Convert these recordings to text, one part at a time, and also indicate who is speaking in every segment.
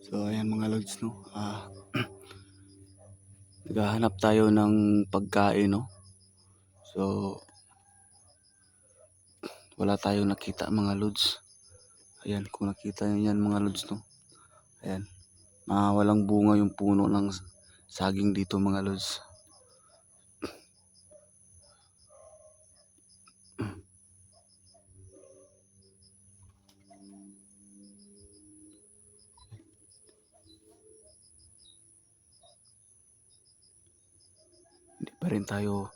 Speaker 1: So ayan mga lods, no. Naghahanap tayo ng pagkain, no. So wala tayong nakita mga lods. Ayan, kung nakita niyo yan mga lods, no. Ayan. Walang bunga yung puno ng saging dito mga lods. Hindi pa rin tayo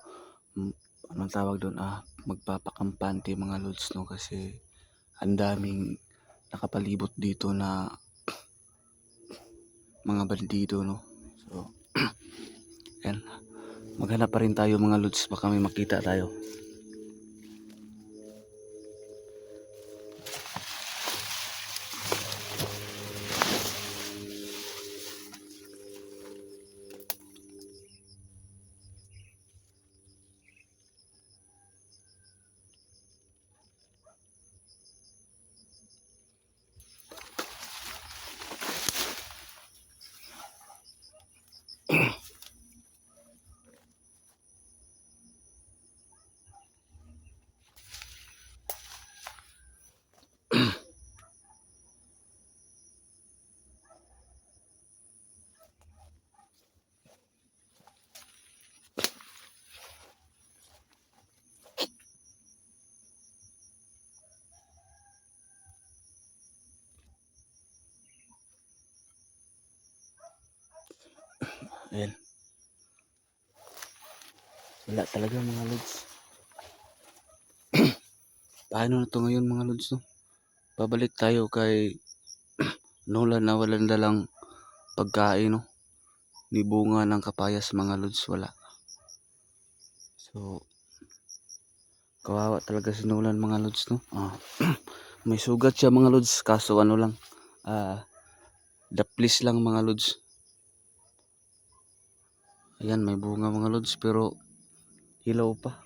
Speaker 1: anong tawag doon, magpapakampante mga lods, no, kasi ang daming nakapalibot dito na mga bandido, no. So ayan, maghanap pa rin tayo mga lods, baka may makita tayo. Ayan. Wala talaga mga lods. Paano na to ngayon mga lods, no? Babalik tayo kay Nolan na walang dalang pagkain, no? Ni bunga ng kapayas mga lods, wala. So kawawa talaga si Nolan mga lods, no? May sugat siya mga lods, kaso ano lang, daplis lang mga lods. Ayan, may bunga mga lods pero hilaw pa.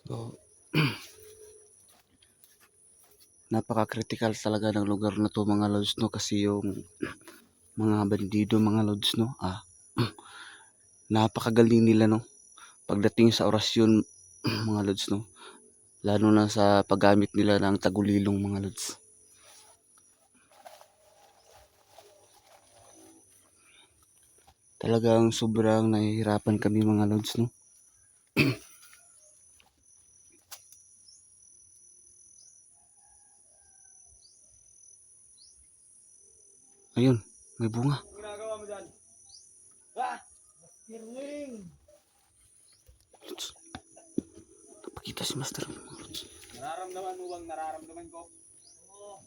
Speaker 1: So napaka-critical talaga ng lugar na to mga lods, no, kasi yung mga bandido mga lods, no, napakagaling nila, no, pagdating sa orasyon mga lods, no, lalo na sa paggamit nila ng tagulilong mga lods. Talagang sobrang nahihirapan kami mga lods, no. Ayun, may bunga.
Speaker 2: Ano ginagawa mo dyan? Stirling!
Speaker 1: Lods, napakita si Master mga lods.
Speaker 2: Nararamdaman mo bang nararamdaman ko? Oo.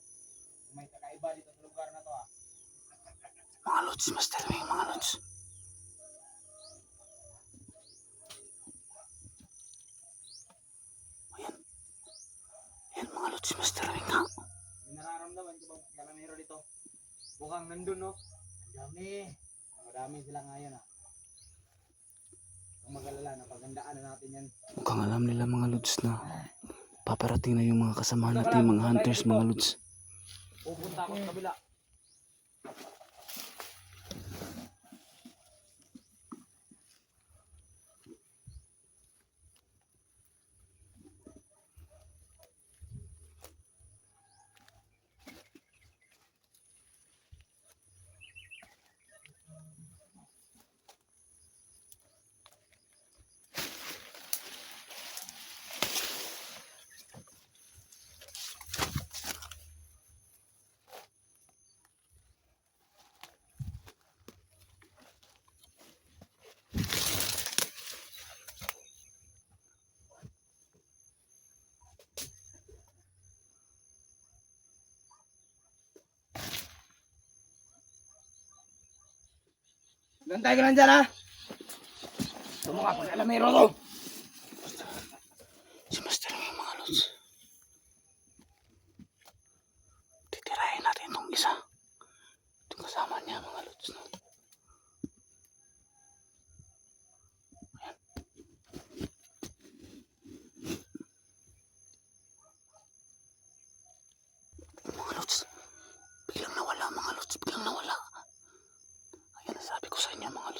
Speaker 2: May kakaiba dito sa lugar na to
Speaker 1: Mga lods, si Master mga lods. Ayan mga lods, si Master nga.
Speaker 2: May nararamdaman ko bang kalamero dito? Mukhang nandun, no? Ang dami. Madami sila ngayon Kung mag-alala, napagandaan na natin yan.
Speaker 1: Mukhang alam nila mga lods na paparating na yung mga kasama natin, mga hunters mga lods.
Speaker 2: Pupunta ako sa kabila. Gantay ka lang dyan, ha? Sumukha pag alamero to.
Speaker 1: Si Master mga lods. Titirahin natin itong isa.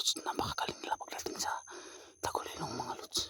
Speaker 1: lods, napakagaling nila pagdating sa Tagulilong mga lods.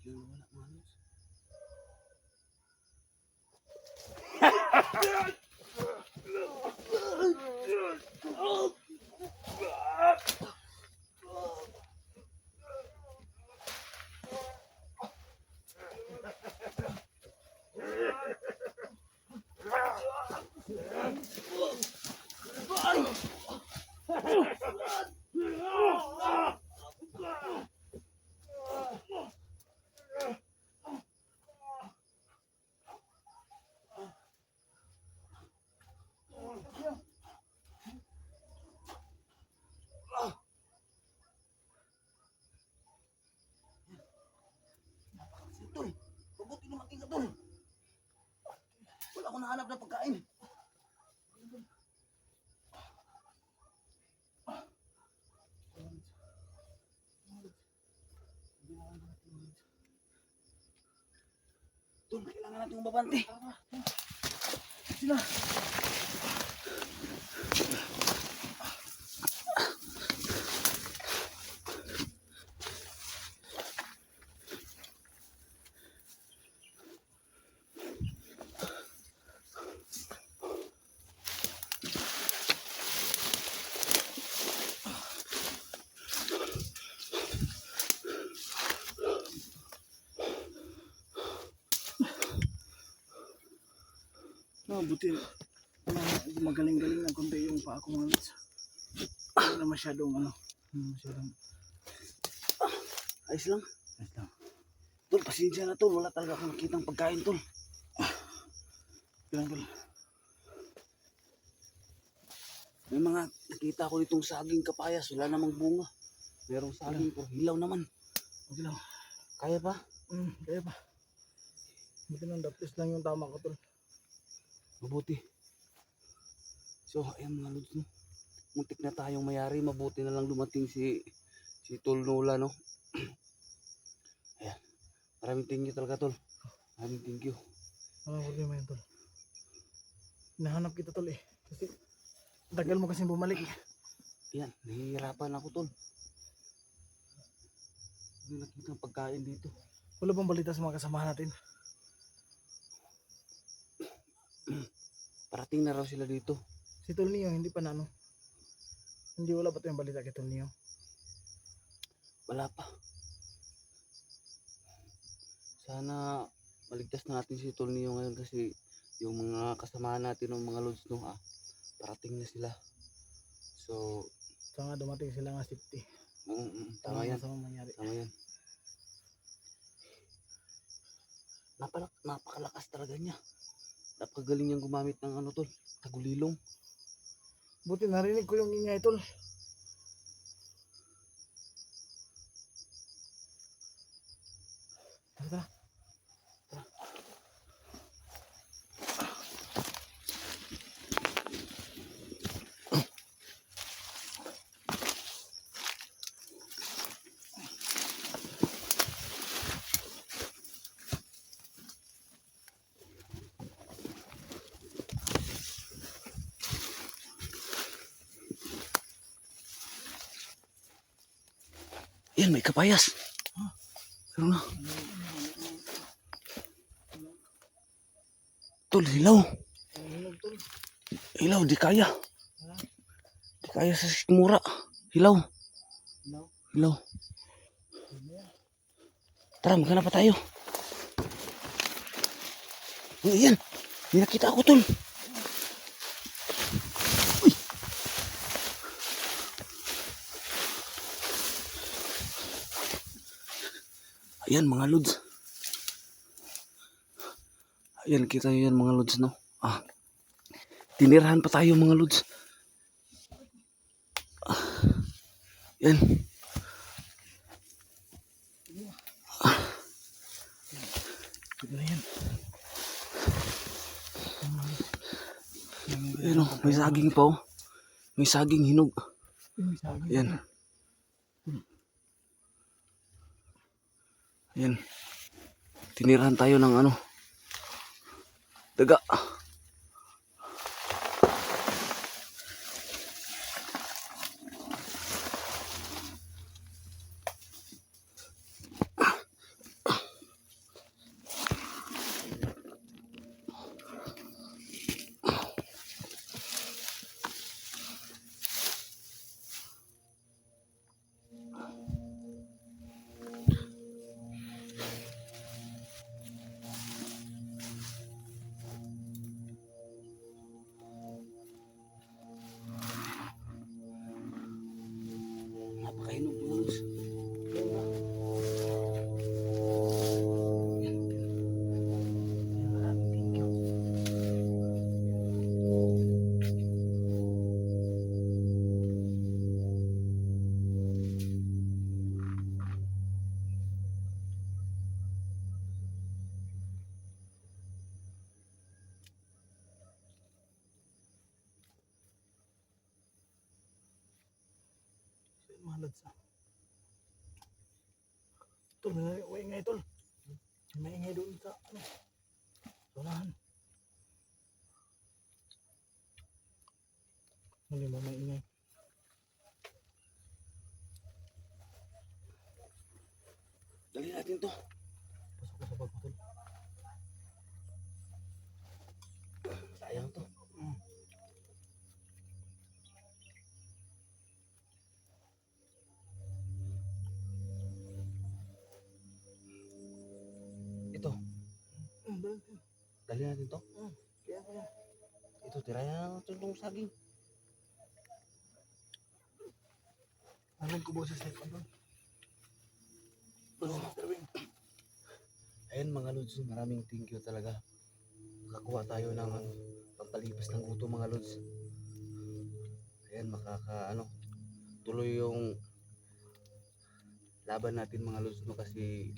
Speaker 1: Yun, wala mga lods. Tol, mabuti dumating ka tol. Wala akong nahanap na pagkain. Tol, kailangan natin umabante. Sila. Buti magaling-galing na konti yung paa ko mga lods. Hindi na masyadong ayos lang. Ayos lang. Tol, pasensya na tol. Wala talaga akong nakitang pagkain tol. Kailan tol. May mga nakita ko ditong saging kapayas. Wala namang bunga. Merong saging pero hilaw naman. Okay lang. Kaya pa? Kaya pa. Buti nang dapis lang yung tama ko tol. Mabuti. So, ayan mga lods, no? Muntik na tayong mayari. Mabuti na lang dumating si Tol Nola, no? Ayan. Maraming thank you talaga, Tol. Maraming thank you. Problema yan, Tol. Hinahanap kita, Tol, eh. Kasi, tagal mo kasing bumalik. Ayan, nahihirapan ako, Tol. Hindi nakita ang pagkain dito. Wala bang balita sa mga kasamahan natin? Parating na raw sila dito. Si Tol Neo, hindi pa na ano? Hindi wala ba ito yung balita kay Tol Neo? Wala pa. Sana maligtas na natin si Tol Neo ngayon kasi yung mga kasamahan natin ng mga lods no, parating na sila. So, sana dumating sila nga safety. Tama yan. Tama yan. Napakalakas talaga niya. Napakagaling niyang gumamit ng ano tol, tagulilong.
Speaker 2: Buti narinig ko yung ingay tol. Tara, tara.
Speaker 1: Yan, may kapayas. Ano na? Tol, hilaw.
Speaker 2: Hinog tol.
Speaker 1: Hilaw, di kaya. Di kaya sa sikmura. Hilaw.
Speaker 2: No.
Speaker 1: Hilaw. Tara, maghanap pa tayo. Yan. May nakita ako tol. Uy. Ayan mga lods. Ayan, kita nyo yan mga lods, no? Tinirahan pa tayo mga lods. Yan.
Speaker 2: Tignan yan.
Speaker 1: Ayan o, may saging pa oh. May saging hinog. Ayan. Ayan. Tinirahan tayo ng ano. Daga. Napakahinog mga lods. Maraming thank you.
Speaker 2: Mga lods ah. Tol, may ingay tol. May ingay doon sa ano. Sunahan. Hindi mo may ingay.
Speaker 1: Dali natin to.
Speaker 2: Pasok ko sa bag ko tol.
Speaker 1: Sayang to. Ito. Dali natin to.
Speaker 2: Kaya.
Speaker 1: Ito, tirayan na natin itong saging.
Speaker 2: Alam ko boses na ito.
Speaker 1: Ayan mga lods, maraming thank you talaga. Nakakuha tayo ng pampalipas ng gutom mga lods. Ayan, tuloy yung laban natin mga lods, no, kasi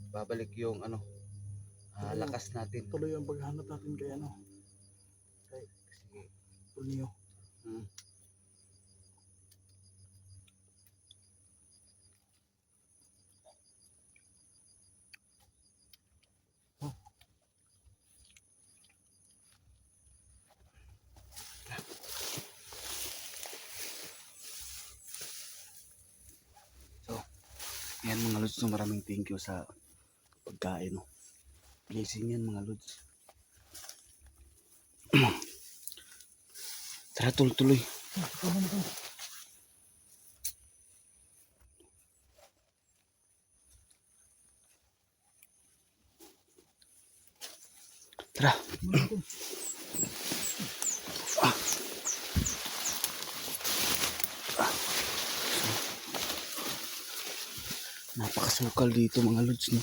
Speaker 1: babalik yung lakas natin.
Speaker 2: Tuloy ang paghanap natin kay ano. Kay Tulnio.
Speaker 1: Ayan mga lods, no, maraming thank you sa pagkain. No. Blessing yan mga lods. Tara, tuloy. Tara. Napakasukal dito mga lods, no.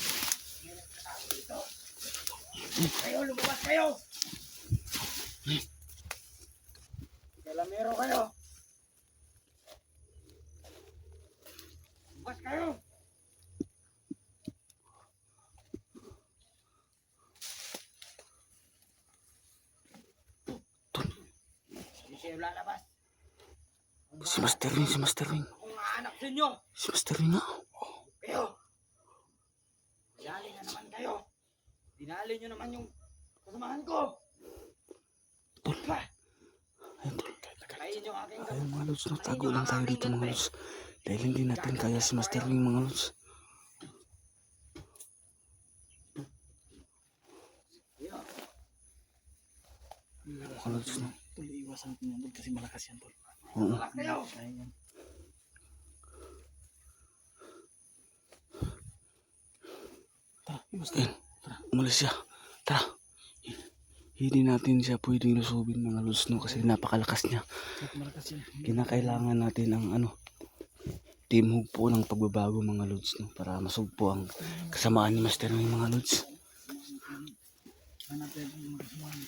Speaker 2: Kayo, lumabas kayo! Kalamero kayo! Lumabas kayo! Hindi kayo lalabas.
Speaker 1: Si Master Wing, si Master Wing.
Speaker 2: Kung anak sa inyo,
Speaker 1: Si Master Wing nga.
Speaker 2: kayo! Dinali na naman kayo! Dinali nyo naman yung kasamahan ko!
Speaker 1: Tol.
Speaker 2: Ba?
Speaker 1: Ayun, tol.
Speaker 2: Kain yung aking
Speaker 1: Ayun mga lods, no? Tago lang tayo dito mga lods. Dahil hindi natin kaya si Master Wing mga lods. Mga lods, no?
Speaker 3: Tol, iwasan natin yan tol kasi malakas yan tol.
Speaker 1: Oo.
Speaker 2: Lumabas kayo!
Speaker 3: Kaya yan. Tara, iwas
Speaker 1: Ayun. Umalis siya. Tara. Hindi natin siya pwedeng lusubin mga lods, no? Kasi napakalakas niya.
Speaker 3: Kahit malakas yan.
Speaker 1: Kinakailangan natin ang team hugpo ng pagbabago mga lods, no? Para masugpo ang kasamaan ni Master Wing mga lods.
Speaker 3: Hanap tayo yung mga kasamahan.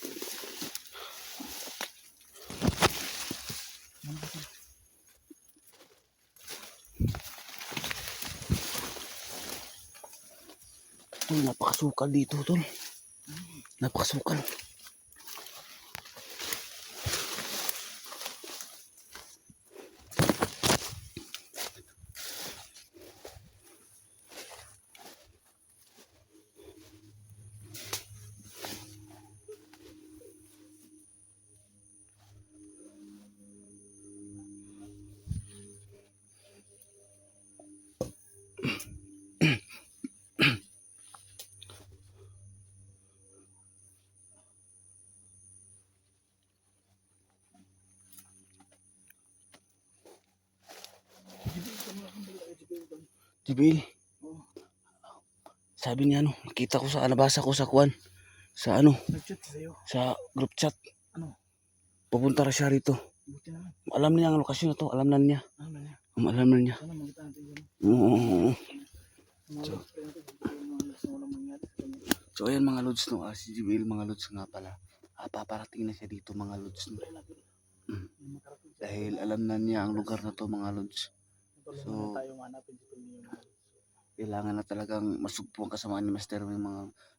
Speaker 1: Tol, napakasukal dito, tol. Napakasukal. Jibil. Sabi niya nakita ko nabasa ko sa kwan. Sa
Speaker 3: Nag-chat sa'yo.
Speaker 1: sa group chat.
Speaker 3: Ano?
Speaker 1: Pupunta ra siya rito.
Speaker 3: Buti naman.
Speaker 1: Alam niya ang lokasyon na to, alam na niya.
Speaker 3: Ano na niya?
Speaker 1: Alam na niya.
Speaker 3: Sana makita natin yun.
Speaker 1: Oo.
Speaker 3: Mga lods, kaya natin yung mga lods na walang mangyari sa kanya.
Speaker 1: So ayan mga lods, no, si Jibil mga lods nga pala. Paparating na siya dito mga lods, no.
Speaker 3: Try natin.
Speaker 1: Mm.
Speaker 3: Yung makarating sa
Speaker 1: Dahil alam na niya ang lugar na to mga lods.
Speaker 3: tulungan
Speaker 1: So-
Speaker 3: na tayo hanapin si Tol niyo mga lods.
Speaker 1: Kailangan na talagang masugpo ang kasamaan ni Master Wing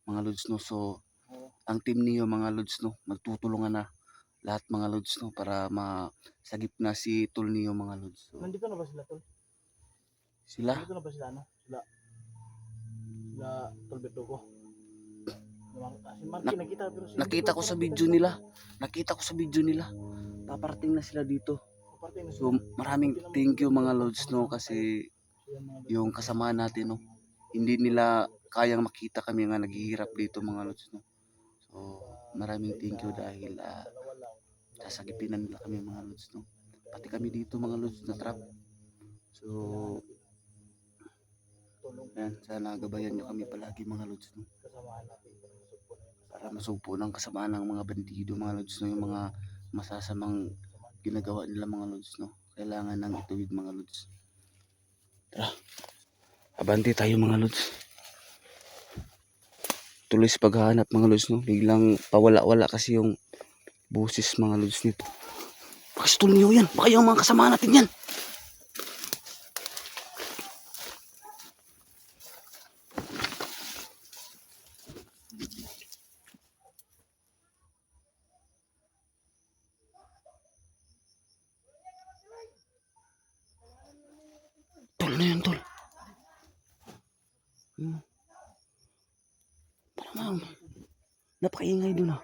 Speaker 1: mga lods, no. So
Speaker 3: Oo.
Speaker 1: ang team niyo mga lods, no, magtutulungan na lahat mga lods, no, para masagip na si Tol niyo mga lods. So,
Speaker 3: Nandito na ba sila Tol?
Speaker 1: sila
Speaker 3: Nandito na ba sila ano? Sila Tol Berdugo. Si Marky nakita pero si
Speaker 1: nakita ko sa video nila. Nakita ko sa video nila. Paparating na sila dito.
Speaker 3: Parte na
Speaker 1: So
Speaker 3: sila.
Speaker 1: maraming thank you mga lods, no, kasi
Speaker 3: Sila mga lods.
Speaker 1: yung kasama natin, no, hindi nila kayang makita kami nga naghihirap dito mga lods, no. So maraming thank you dahil
Speaker 3: Dalawa lang.
Speaker 1: sasagipin na nila kami mga lods, no. Pati kami dito mga lods na trap. So
Speaker 3: Tulong
Speaker 1: yan, sana gabayan nyo kami palagi mga lods, no,
Speaker 3: kasamahan natin para masugpo na yung
Speaker 1: para masugpo ng kasamaan ng mga bandido mga lods, no, yung mga masasamang ginagawa nila mga lods, no. Kailangan nang ituwid mga lods. Tara, abante tayo mga lods. Tuloy sa paghahanap mga lods, no. Biglang pawala-wala kasi yung boses mga lods nito. Baka si Tol niyo yan, baka yung mga kasama natin yan. Tol na yan, Tol. Parang napakaingay doon ah.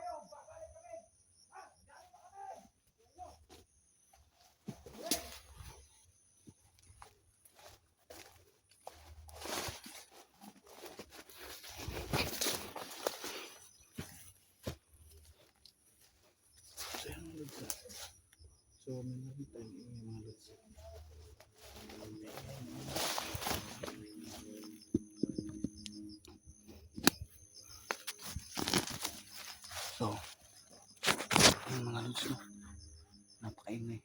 Speaker 3: So, may nakita yung mga lods.
Speaker 1: So, yung mga lods, no, napakaingay.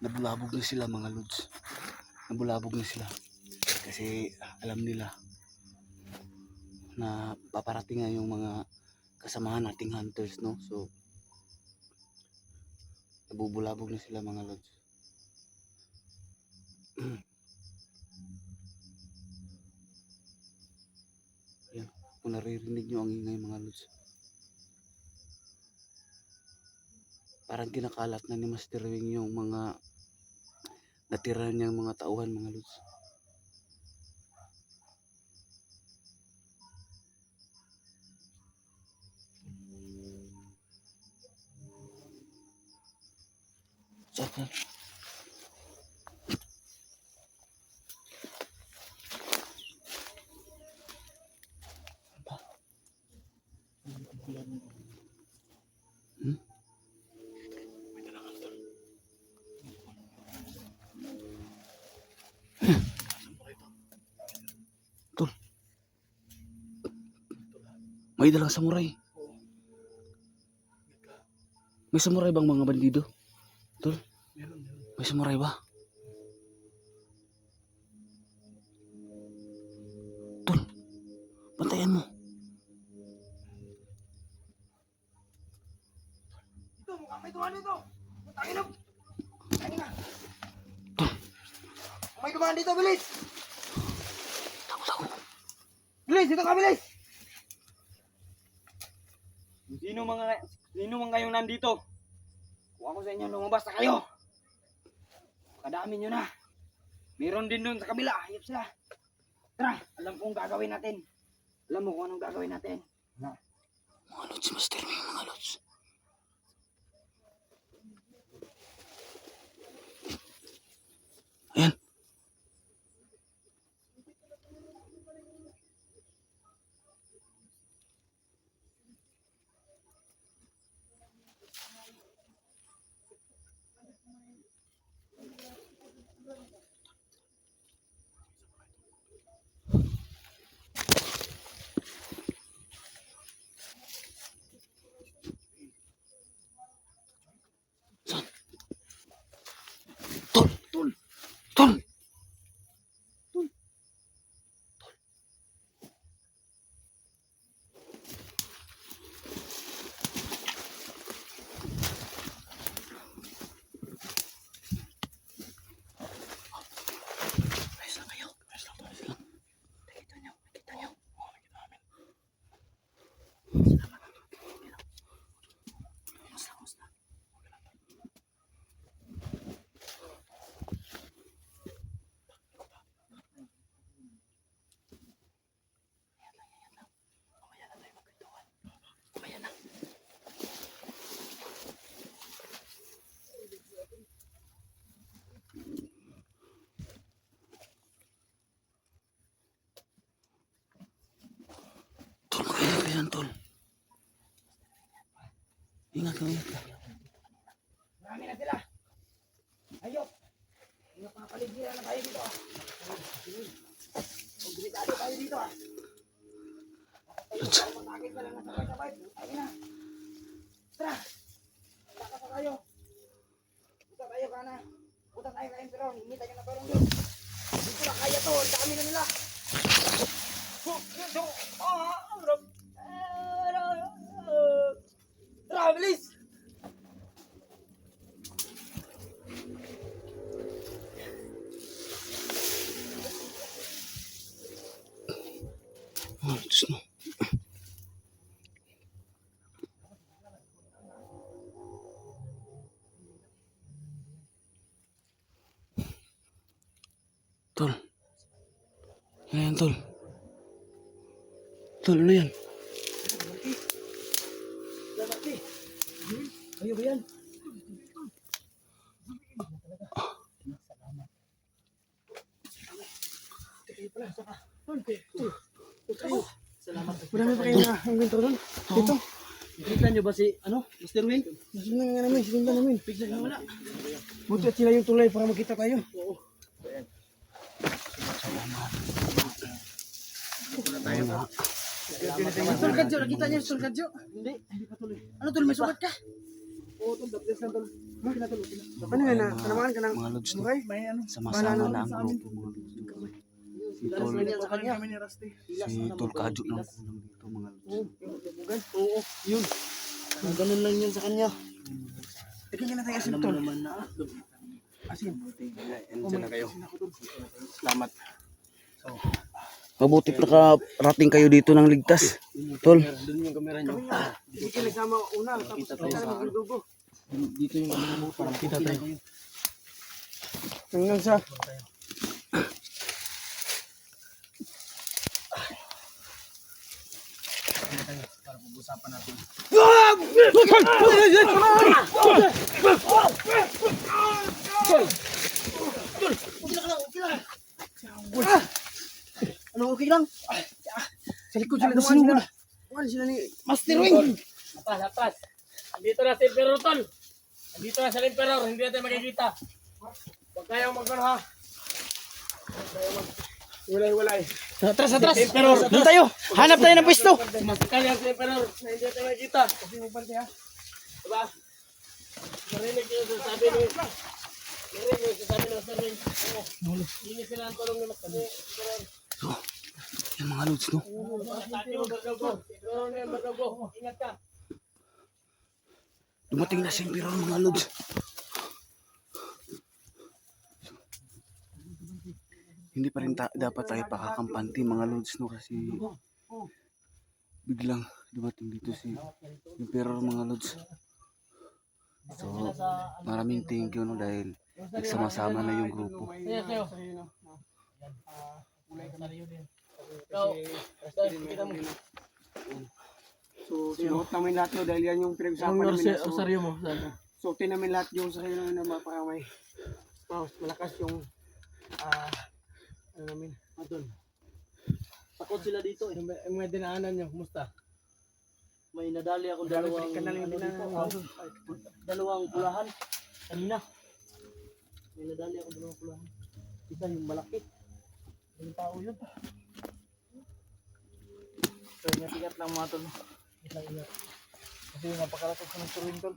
Speaker 1: Nabulabog na sila mga lods. Nabulabog na sila. Kasi alam nila na paparating na yung mga kasamahan nating hunters, no? So nabubulabog na sila mga lods. Ayan, kung naririnig nyo ang ingay mga lods, parang kinakalat na ni Master Wing yung mga natira niyang mga tauhan mga lods. Saan? Hmm? Tol. May dalang samurai. May samurai bang mga bandido? Tol, may samurai ba? Tol, bantayan mo.
Speaker 2: Ito, mukhang may dumaan dito. Putangin na. Putangin na.
Speaker 1: Tol,
Speaker 2: May dumaan dito, bilis.
Speaker 1: tako.
Speaker 2: Bilis, dito ka, bilis. Sino man kayong nandito? Kung ako sa inyo, lumabas na kayo. Kadami nyo na. Meron din doon sa kabila. Hayop sila. Tara, alam kong gagawin natin. Alam mo kung anong gagawin natin.
Speaker 1: Mga lods, Master Wing, mga lods. Ayan. Tol, tol, tol. Ayos lang kayo. Ayos lang. Nakita nyo. Oo, nakita namin. Salamat. Ayos lang. Mamaya na tayo magkwentuhan. Mamaya na. Tol, magaling ka yan, tol. Ingat ka.
Speaker 2: Marami na sila. Hayop. Hayop, mga paligiran na tayo dito. Pagbilitado tayo dito.
Speaker 1: Lods,
Speaker 2: Matakit na lang na sabay-sabay. Ayun na. Tara. Takas na tayo. Punta tayo kana. Punta tayo kain pero hingi tayo na parang yun. Dito na kaya to. Ang dami na nila. Tara, bilis.
Speaker 1: mga lods, no. Tol. Ano yan, tol? Tol, ano yan?
Speaker 2: Lalaki. Ayo ba yan? Salamat.
Speaker 3: Marami pa kayo na ang ganito doon. Dito.
Speaker 2: Nakita nyo ba si, Mr. Wing?
Speaker 3: Sinundan nga namin, sinundan namin.
Speaker 2: Bigla na wala.
Speaker 3: Buti at sila yung tulay para makita tayo.
Speaker 2: Oo.
Speaker 3: Sulkadyo, nakita niyo yung sulkadyo?
Speaker 2: Hindi pa tuloy.
Speaker 3: Ano tol, may sukat ka?
Speaker 2: Oo, tol, dapat lang tol. Kinatuloy.
Speaker 3: Ano yan, tanamaan ka ng
Speaker 1: Mga lods, no.
Speaker 3: buhay? May ano?
Speaker 1: Sama-sama na ang grupo, mga lods. Si Tol,
Speaker 3: sa kanya. Kami ni Rusty.
Speaker 1: si Tol Kadyo lang kulang dito mga lods.
Speaker 3: Oo, yun. Ganun lang yun sa kanya. Tignan na tayo asin, Tol. Asin. Diyan na kayo. Salamat.
Speaker 1: Mabuti nakarating kayo dito ng ligtas. Tol,
Speaker 3: Doon yung kamera nyo. Hindi kayo nagsama una. Tapos kita sa dugo. Dito yung kamera mo. Parang kita tayo. Hanggang sa... Para pag-usapan natin. Ano, okay lang? Sa likod sila naman sila. Ano sila ni Master Wing?
Speaker 4: Lapas. Andito na si Emperor Tol. Andito na si Emperor, hindi natin makikita. Huwag kayong magano ha.
Speaker 3: Walay.
Speaker 4: Atras!
Speaker 3: Pero doon tayo. Hanap tayo ng pwesto.
Speaker 4: Masikali ang si Emperor na hindi natin makikita.
Speaker 3: Kasi magbante ha.
Speaker 4: Diba? Narinig yung sasabi ni... Narinig yung sasabi ni Master Wing. Hindi sila ang tulong ni Master Wing.
Speaker 1: yung mga lods, no?
Speaker 4: Sabi mo, Bardogo. Siguro na yung Bardogo. Ingat ka.
Speaker 1: Dumating na si Emperor mga lods. Hindi pa rin dapat tayo pakakampante mga lods, no? Kasi biglang dumating dito si Emperor mga lods. So, maraming thank you, no? Dahil nagsama-sama na yung grupo.
Speaker 4: Sa'yo. Ikaw. Kita mo.
Speaker 3: So, sinuot namin lahat no dahil yan yung pinag-usapan namin.
Speaker 4: Osaryo mo.
Speaker 3: Suotin namin lahat yung sa kayo na mapakamay. Malakas yung ano namin. Doon.
Speaker 4: Takot sila dito eh.
Speaker 3: Yung mga dinaanan nyo, kumusta?
Speaker 4: May nadali akong
Speaker 3: Dalawang
Speaker 4: dalawang pulahan. Kanina. May nadali akong dalawang pulahan. Isa yung malaki. Yung tao yun.
Speaker 3: So, ingat lang mga tol. Ingat. Kasi napakalakas ko ng turuin tol.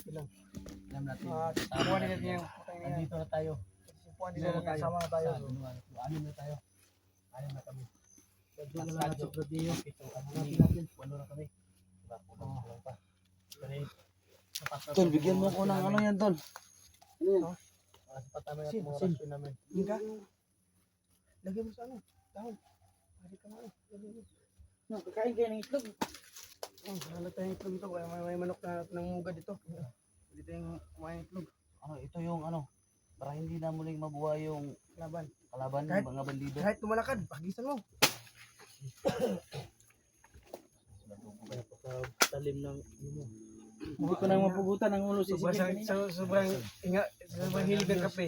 Speaker 3: Ilang.
Speaker 4: Alam natin.
Speaker 3: Kukuha din natin yung
Speaker 4: Nandito na tayo.
Speaker 3: kukuha din natin kasama na tayo.
Speaker 4: Anim na tayo. Anim na kami.
Speaker 3: Medyo na lang sa Prodeo.
Speaker 4: Hanapin natin. Walo na kami. Diba? Kulang pa. Kasi,
Speaker 1: Tol, bigyan mo ko ng ano yan, Tol.
Speaker 4: patama natin mga rasyon namin.
Speaker 3: Hinga. Lagyan mo sa ano? Dahon. Pwede ka na.
Speaker 4: No, kakain kayo ng itlog.
Speaker 3: Halat tayo itlog ito. Kaya may manok na ng muga dito. Pwede tayong kumain itlog.
Speaker 1: Ano, ito yung ano, para hindi na muling mabuhay yung
Speaker 3: Laban.
Speaker 1: kalaban
Speaker 3: Kahit-
Speaker 1: ng mga bandido.
Speaker 3: Kahit tumalakad, pagisan mo.
Speaker 4: Talim ng hindi ko nang mapugutan ang ulo si
Speaker 3: Sobrang,
Speaker 4: Sige kanina.
Speaker 3: sobrang hilig ng kape.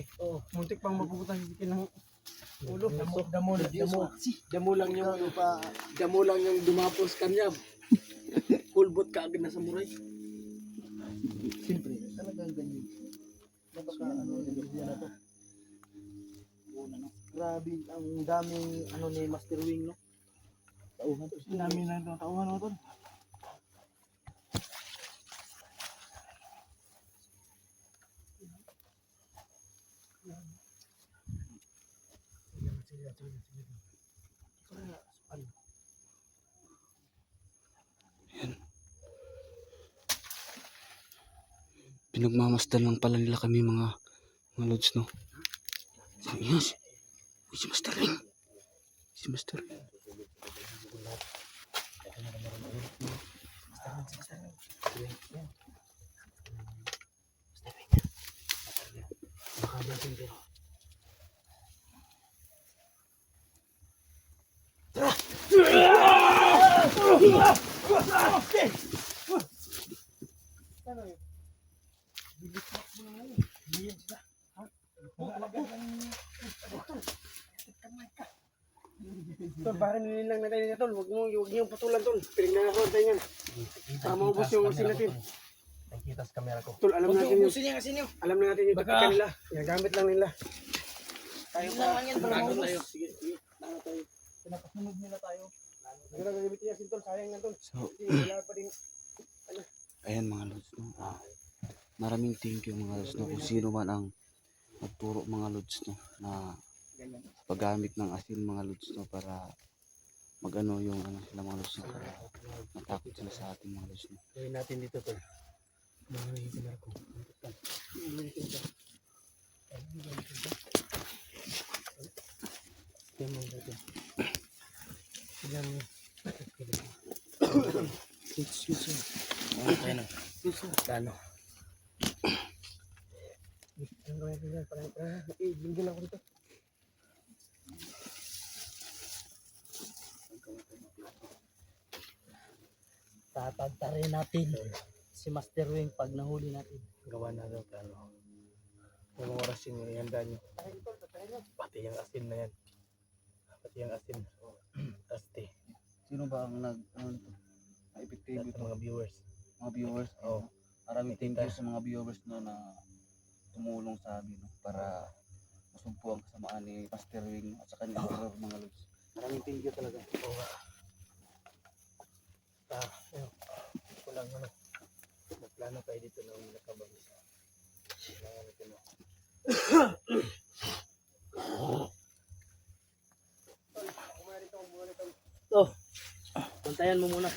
Speaker 3: Muntik pang mapugutan si ng ulo.
Speaker 4: Damo lang yung ano pa. Damo lang yung dumapos kanya. Pulbot ka agad na sa muray.
Speaker 1: Siyempre, talagang ganyan. Napaka ano, nagagawin na to. Grabe, ang daming ano ni Master Wing, no? Tauhan to.
Speaker 3: Namin na ito. Tauhan mo ito.
Speaker 1: Pinagmamasdan lang pala nila kami mga lods, no? Yes. Uy, si Master Ring. Si Master Ring.
Speaker 3: Tol, parang nililang na tayo niya, tol. Huwag niyong patulan, tol. Pinagdanakuhan tayo yan. Para maubos yung asin natin.
Speaker 4: Nakikita sa kamera ko.
Speaker 3: Tol, alam natin yung,
Speaker 4: niya kasi niyo.
Speaker 3: alam na natin yung taktika nila. Ginagamit lang nila.
Speaker 4: Tayo pa. Bago tayo.
Speaker 3: Sige. Lalo tayo. Pinapasunog nila tayo. Ang gagawin niya, tol. Sayang yan, tol.
Speaker 1: So,
Speaker 3: Kasi wala pa rin.
Speaker 1: ayan mga lods, no? Maraming thank you mga lods, no? Kung sino man ang magturo mga lods no na paggamit ng asin mga lods no para magano yung ano sila mga lods no para matakot sila sa ating mga lods no.
Speaker 4: Gawin natin dito tol. Mga kamera ko. Tingnan mo dito. Tingnan mo. Excuse me. Ano? Ano? Ang gawin ko yan, parang bigyan ako dito. Tatagtarin natin si Master Wing pag nahuli natin. Gawa na daw plano. Yung mga oras yung ihanda nyo. Pati yung asin na yan. Pati yung asin. Asti.
Speaker 1: Sino ba ang nag ano nito? Epektibo
Speaker 4: Lahat ng
Speaker 1: ito?
Speaker 4: mga viewers.
Speaker 1: Mga viewers.
Speaker 4: Oo.
Speaker 1: Maraming thank you sa mga viewers no na tumulong sa amin no para masumpo ang kasamaan ni Master Wing at sa kanyang error mga lods. Maraming thank you talaga.
Speaker 4: Oo nga. Ayun. Kulang ano. Nagplano kayo dito na nakabagis. Kailangan natin mo. Oh, pantayan mo muna.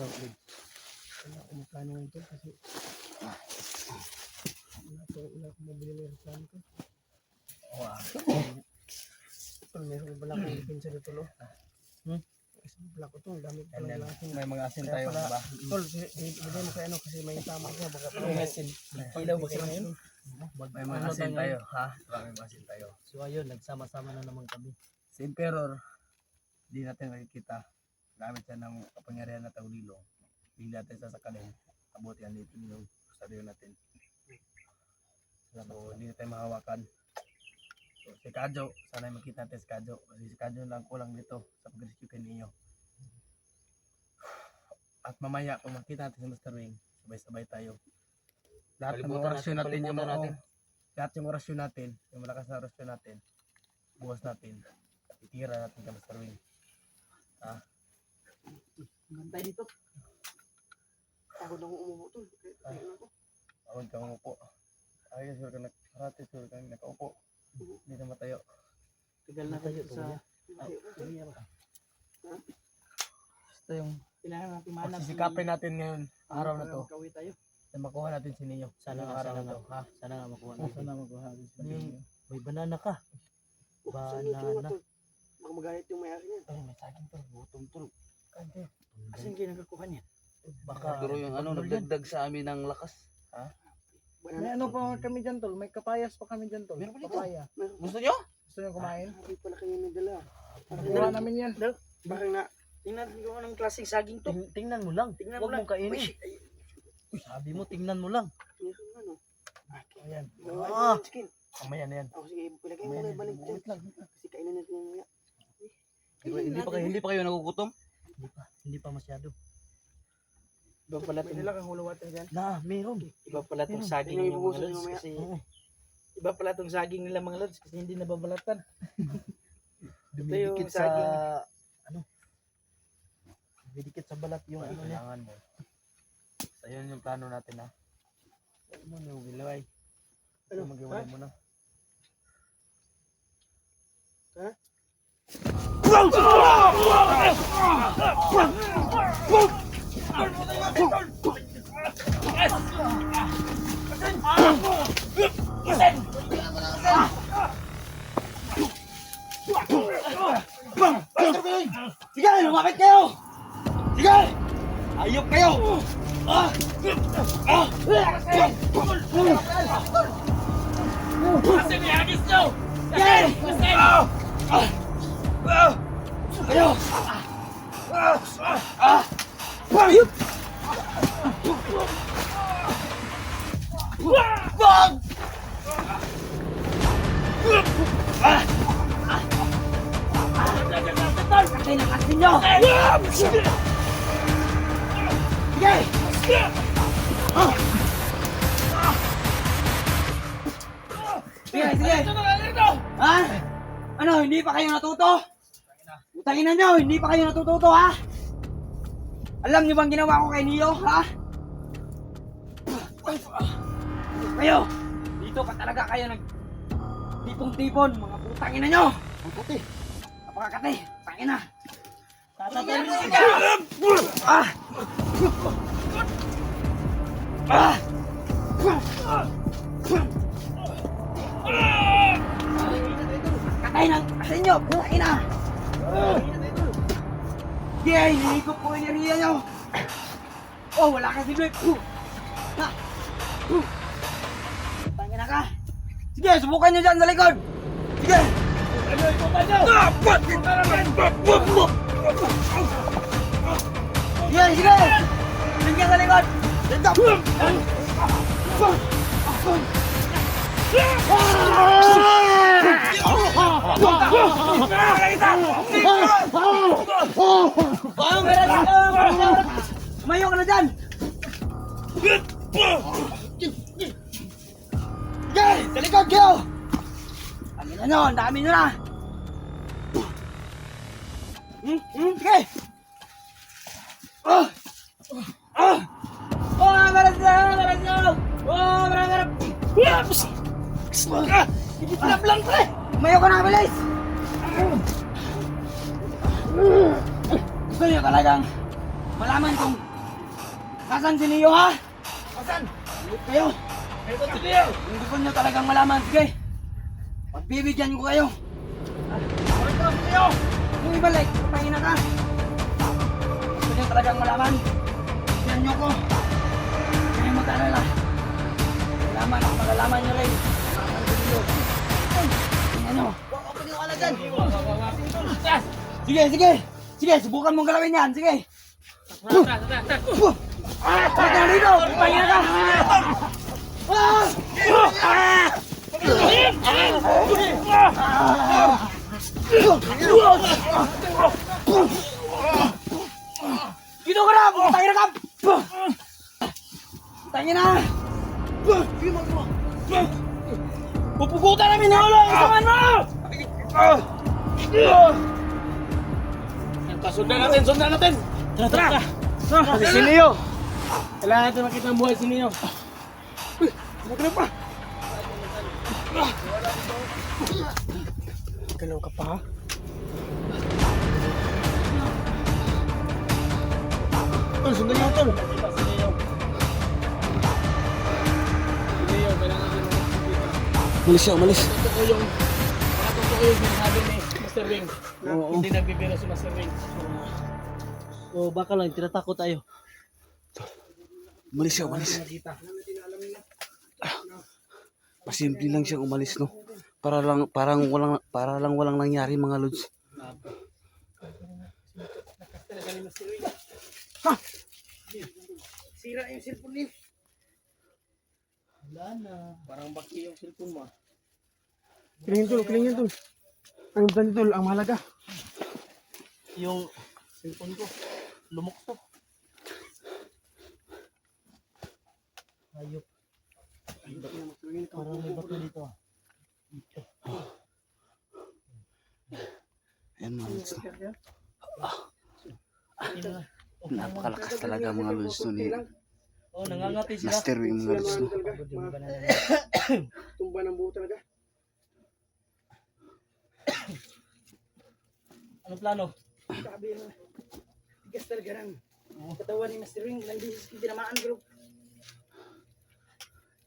Speaker 4: Wala akong plano nito kasi wala akong mabili ng reklamo ko. Wow. Meron pala akong depensa dito lo. Isang pala ko to, dami pa lang asin.
Speaker 3: May mga asin
Speaker 4: Kaya
Speaker 3: tayo,
Speaker 4: pala,
Speaker 3: ba?
Speaker 4: tol, ibigay mo sa ano kasi may tama ko baka pala may asin. Ilaw ba kayo ngayon?
Speaker 3: May mga asin tayo, ha? May mga asin tayo.
Speaker 4: So ayun, nagsama-sama na naman kami.
Speaker 3: Si Emperor, di natin makikita. Gamit siya ng kapangyarihan na tawlilo. Bigla natin sasakalin. Abuti yan dito yung sarili natin. So, hindi natin mahawakan. So, si Kadyo, sana makita natin si Kadyo. Kasi si Kadyo lang kulang dito sa pag-rescue kay ninyo. At mamaya, kung makita natin si Master Wing, sabay-sabay tayo. Lahat ng
Speaker 4: Kalibutan
Speaker 3: orasyon natin, yung
Speaker 4: kalibutan natin.
Speaker 3: lahat yung orasyon natin, yung malakas na orasyon natin, buwas natin, at itira natin kay Master Wing. Ha?
Speaker 4: Gantay dito. Ako nang umupo to.
Speaker 3: Huwag kang umupo. Ayos, sure ka nakarate, sure ka nakaupo. Hindi na matayo.
Speaker 4: Tagal na tayo sa...
Speaker 3: Basta yung
Speaker 4: Kailangan natin manap.
Speaker 3: pagsisikapin natin ngayon, araw na to,
Speaker 4: Kawin tayo.
Speaker 3: na makuha natin si Ninyo.
Speaker 4: Sana
Speaker 3: Yung
Speaker 4: nga,
Speaker 3: araw
Speaker 4: sana
Speaker 3: na
Speaker 4: nga.
Speaker 3: to, ha?
Speaker 4: Sana nga makuha natin.
Speaker 3: Sana makuha natin si
Speaker 4: Ano yung-
Speaker 3: Ninyo.
Speaker 4: May banana ka. Banana.
Speaker 3: Baka magalit yung may-ari niyan.
Speaker 4: Ay, may saging to. Gutom to.
Speaker 3: Kante.
Speaker 4: Kasi hindi nagkakuha niya. Baka.
Speaker 1: Siguro yung ano nagdagdag sa amin ng lakas.
Speaker 3: May ano pa kami dyan, tol? May kapayas pa kami dyan, tol.
Speaker 1: Meron pa dito?
Speaker 3: Papaya.
Speaker 1: Gusto nyo?
Speaker 3: Gusto nyo kumain?
Speaker 2: Hindi pala kayo nadala.
Speaker 3: Nakuha namin yan.
Speaker 2: Bakit na? Tingnan ko anong klaseng saging to.
Speaker 4: Tingnan mo lang.
Speaker 2: Tingnan mo
Speaker 4: Huwag
Speaker 2: lang.
Speaker 4: mong kainin. Sabi mo, tingnan mo lang.
Speaker 2: Meron ano?
Speaker 3: Ayan.
Speaker 2: Ah! Chicken.
Speaker 3: Mamaya na yan.
Speaker 2: Oh, sige, ilagay mo na ibalik dyan.
Speaker 3: Wait lang.
Speaker 2: Kasi kainan natin yung mga.
Speaker 1: Hindi pa kayo nagugutom?
Speaker 4: Hindi pa masyado.
Speaker 2: Iba pala
Speaker 3: Pwede lang kang hula water dyan.
Speaker 4: Na, meron.
Speaker 2: Iba pala tong
Speaker 4: Meron.
Speaker 2: saging
Speaker 3: Tingnan mo,
Speaker 2: yung mga
Speaker 3: ibubusan
Speaker 2: lods
Speaker 3: mo mamaya.
Speaker 2: kasi
Speaker 4: Oo.
Speaker 2: iba pala tong saging nila mga lods kasi hindi nababalatan.
Speaker 4: Dumidikit
Speaker 2: yung
Speaker 4: sa...
Speaker 2: saging.
Speaker 4: Ano? Dumidikit sa balat yung ano niya.
Speaker 3: Kailangan mo. So, yun yung plano natin, ha? Huwag mo na gilaway. Ano? Mag-iwalay mo na.
Speaker 2: Sige, lumapit kayo! Sige! Ayop kayo!
Speaker 4: Kasi may agis nyo!
Speaker 2: Sige! Kayo! Wag! Patay na kasi nyo! Sige! Sige, sige! Ha? Ano, hindi pa kayo natuto? Utangin na nyo, hindi pa kayo natututo ha? Alam niyo bang ginawa ko kay Neo, ha? Kayo, dito pa talaga kayo tipong-tipon, mga putangin na nyo!
Speaker 1: Makati.
Speaker 2: Napakakate, tangin na!
Speaker 4: Tatatayin mo.
Speaker 2: Ah! Ah! Katay ng asin nyo, putangin na! Yay, nilikop ko yung enerhiya nyo! Oh, wala kasi Blake! Ha! Tangin na ka! Sige, subukan nyo dyan sa likod! Sige! Sige, sige! Tingnan sa likod! Tumayo ka na dyan! Sige! Sa likod kayo! Tangin na nyo, ang dami nyo na! Sige! Maras nyo! Maras nyo! Maras! Pinaplang pre! Tumayo ka na, bilis! Gusto nyo talagang malaman kung nasan si Leo, ha? Nasan? Ulit kayo. Ito si Leo. Kung gusto nyo talagang malaman, sige. Pagbibigyan ko kayo. Ulit ka si Leo. Kung ibalik, pangina ka. Gusto nyo talagang malaman. Bigyan nyo ko. Kaya mag-alala. Malalaman nyo rin. Nasan si Leo. Tingnan nyo. Huwag ka wala dyan. Sige, sige. Sige, subukan mong galawin yan. Sige. Huwag ka dito! Pahina ka! Dito ka na! Pahina ka! Pahina na! Pupugutan namin na ulo! Isaman mo!
Speaker 4: Sundan natin, sundan natin. Tara, tara. Kasi si Neo. Kailangan natin makita ang buhay si Neo. Magkano pa? Galaw ka pa ha? Tol, sundan niyo tol. Si Neo. Si Neo, kailangan natin makikita.
Speaker 1: Umalis siya, umalis.
Speaker 4: Totoo yung sinasabi ni Mr. Wing.
Speaker 1: Oo.
Speaker 4: Hindi nagbibiro si Mr. Wing. So baka lang, tinatakot tayo.
Speaker 1: Umalis siya, umalis. Pasimple lang siyang umalis, no? Para lang walang nangyari, mga lods.
Speaker 2: Ha! Sira yung cellphone niya.
Speaker 4: Wala na. Parang baki yung cellphone mo.
Speaker 3: Kilingin tol. Ang importante tol, ang mahalaga.
Speaker 4: Yung cellphone ko, lumukso. Ayop. Parang may bato dito ah.
Speaker 1: Ayan, mga lods, no? Napakalakas talaga, mga lods, no? Ni
Speaker 4: Oh, nangangati sila.
Speaker 1: Master Wing, mga lods, no?
Speaker 3: Tumba ng buo talaga.
Speaker 4: Anong plano?
Speaker 2: Sabi mo, tigas talaga ng katawan ni Master Wing. Ilang beses yung tinamaan, bro.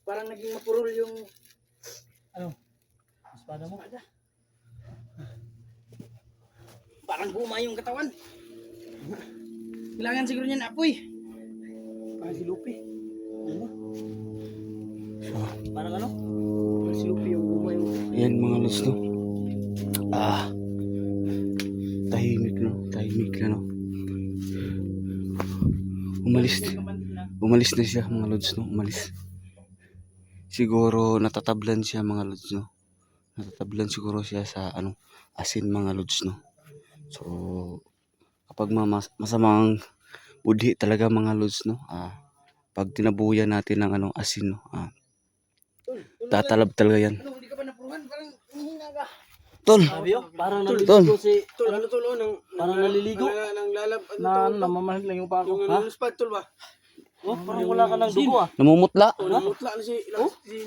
Speaker 2: Parang naging mapurol yung
Speaker 4: Ano? Espada mo?
Speaker 2: parang guma yung katawan. Kailangan siguro niyan apoy. Parang si Lupe.
Speaker 4: Parang ano?
Speaker 2: Parang si Lupe yung guma yung...
Speaker 1: Ayan, mga lods, no? Tahimik, no? Tahimik na, no? Umalis na siya, mga lods, no? Umalis. Siguro natatablan siya, mga lods, no? Natatablan siguro siya sa asin, mga lods, no? So kapag masamang budhi talaga, mga lods, no? Pag tinabuyan natin ng asin, no? Tatalab talaga yan.
Speaker 2: Ano, hindi ka ba napuruhan? Parang hihina ka.
Speaker 1: Tol,
Speaker 4: Sabi yun, parang
Speaker 1: Tol.
Speaker 4: naliligo si...
Speaker 3: Tol, ano tol, oh,
Speaker 4: Parang naliligo.
Speaker 3: nang lalab, ano
Speaker 4: Na
Speaker 3: tol,
Speaker 4: namamahal lang yung pa ako.
Speaker 3: yung
Speaker 4: Ha?
Speaker 3: spot tol ba?
Speaker 4: Oh, parang wala ka ng dugo ah.
Speaker 1: namumutla.
Speaker 3: Oh, namutla na si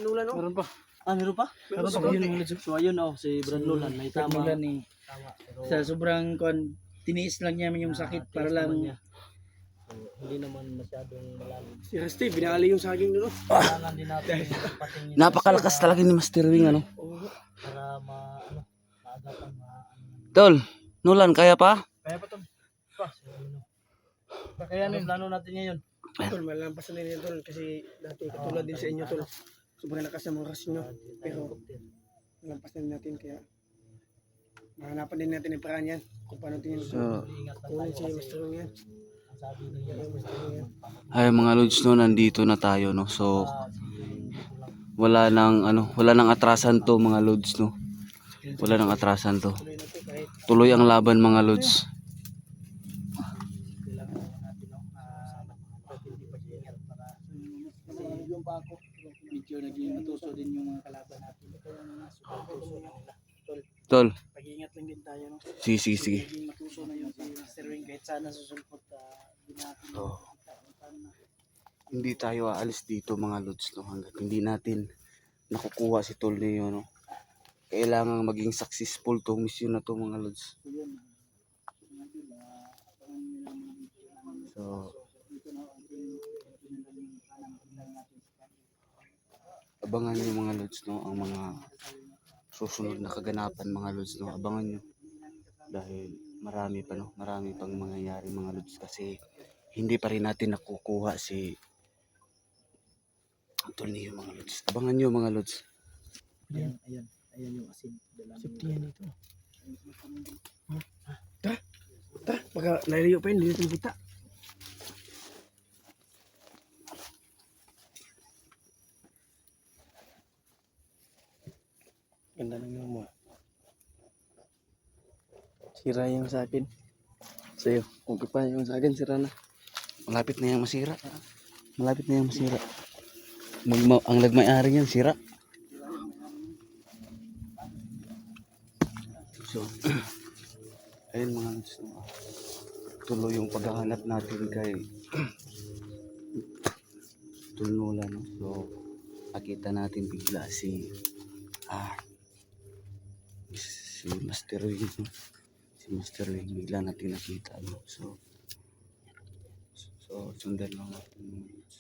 Speaker 3: Nulan, oh.
Speaker 4: Meron pa. Ah, meron pa?
Speaker 3: Meron pa,
Speaker 4: Yun,
Speaker 3: konti.
Speaker 4: mga lods. So ayun oh, si Brad Nolan. May tama.
Speaker 2: Tama ni.
Speaker 4: Tama. Pero,
Speaker 2: Sa sobrang tiniis lang niya yung sakit para lang
Speaker 4: So, hindi naman masyadong malalim.
Speaker 3: Si Rusty, binali yung saging doon, oh.
Speaker 4: Kailangan din natin patingin
Speaker 1: Napakalakas talaga ni Master Wing, ano?
Speaker 4: para maagapan
Speaker 1: Tol, Nolan, kaya pa?
Speaker 4: Kaya pa to. Pa. So, ano. Kakayanin plano natin ngayon.
Speaker 3: Tol, malampasan na yun tol kasi dati katulad din sa inyo tol. Sobrang lakas ng mga kasino. Pero malampasan natin kaya mahanapan din natin yung paraan yan. Kung paano tingin
Speaker 1: So,
Speaker 3: kunin si Mr. Wing yan.
Speaker 4: Ang sabi niya Mr. Wing.
Speaker 1: ay mga lods no, nandito na tayo no. So, wala nang atrasan to mga lods no. Wala nang atrasan to. Tuloy ang laban mga lods.
Speaker 2: yung pa ako. Medyo naging matuso din yung mga kalaban natin. Kaya mga sobrang tuso na nila.
Speaker 1: Tol,
Speaker 2: Pag-iingat lang din tayo, no?
Speaker 1: sige, sige, sige.
Speaker 2: Naging matuso na yung si Master Wing kahit sana susulpot di natin.
Speaker 1: Oh. Hindi tayo aalis dito mga lods no, hanggat hindi natin nakukuha si Tol Neo no. Kailangan maging successful tong mission na to mga lods. So, abangan nyo mga lods no, ang mga susunod na kaganapan mga lods no. Abangan nyo dahil marami pa no, marami pang mangyayari mga lods kasi hindi pa rin natin nakukuha si Tol Neo mga lods. Abangan nyo mga lods.
Speaker 2: Ayan yung asin.
Speaker 3: Safety yan dito. Baka lalayo pa yun, hindi natin kita. Ganda ng mo. Sira yung sa akin. Sa'yo, kung pa yung sa akin, sira na.
Speaker 1: Malapit na yung masira. Malapit na yung masira. Ang nagmay-ari yan, sira. So, ayun mga lods, no, tuloy yung paghahanap natin kay Tol Nolan, no? So, nakita natin bigla si Master Wing, no? Si Master Wing bigla natin nakita, no? So sundan lang natin mga lods.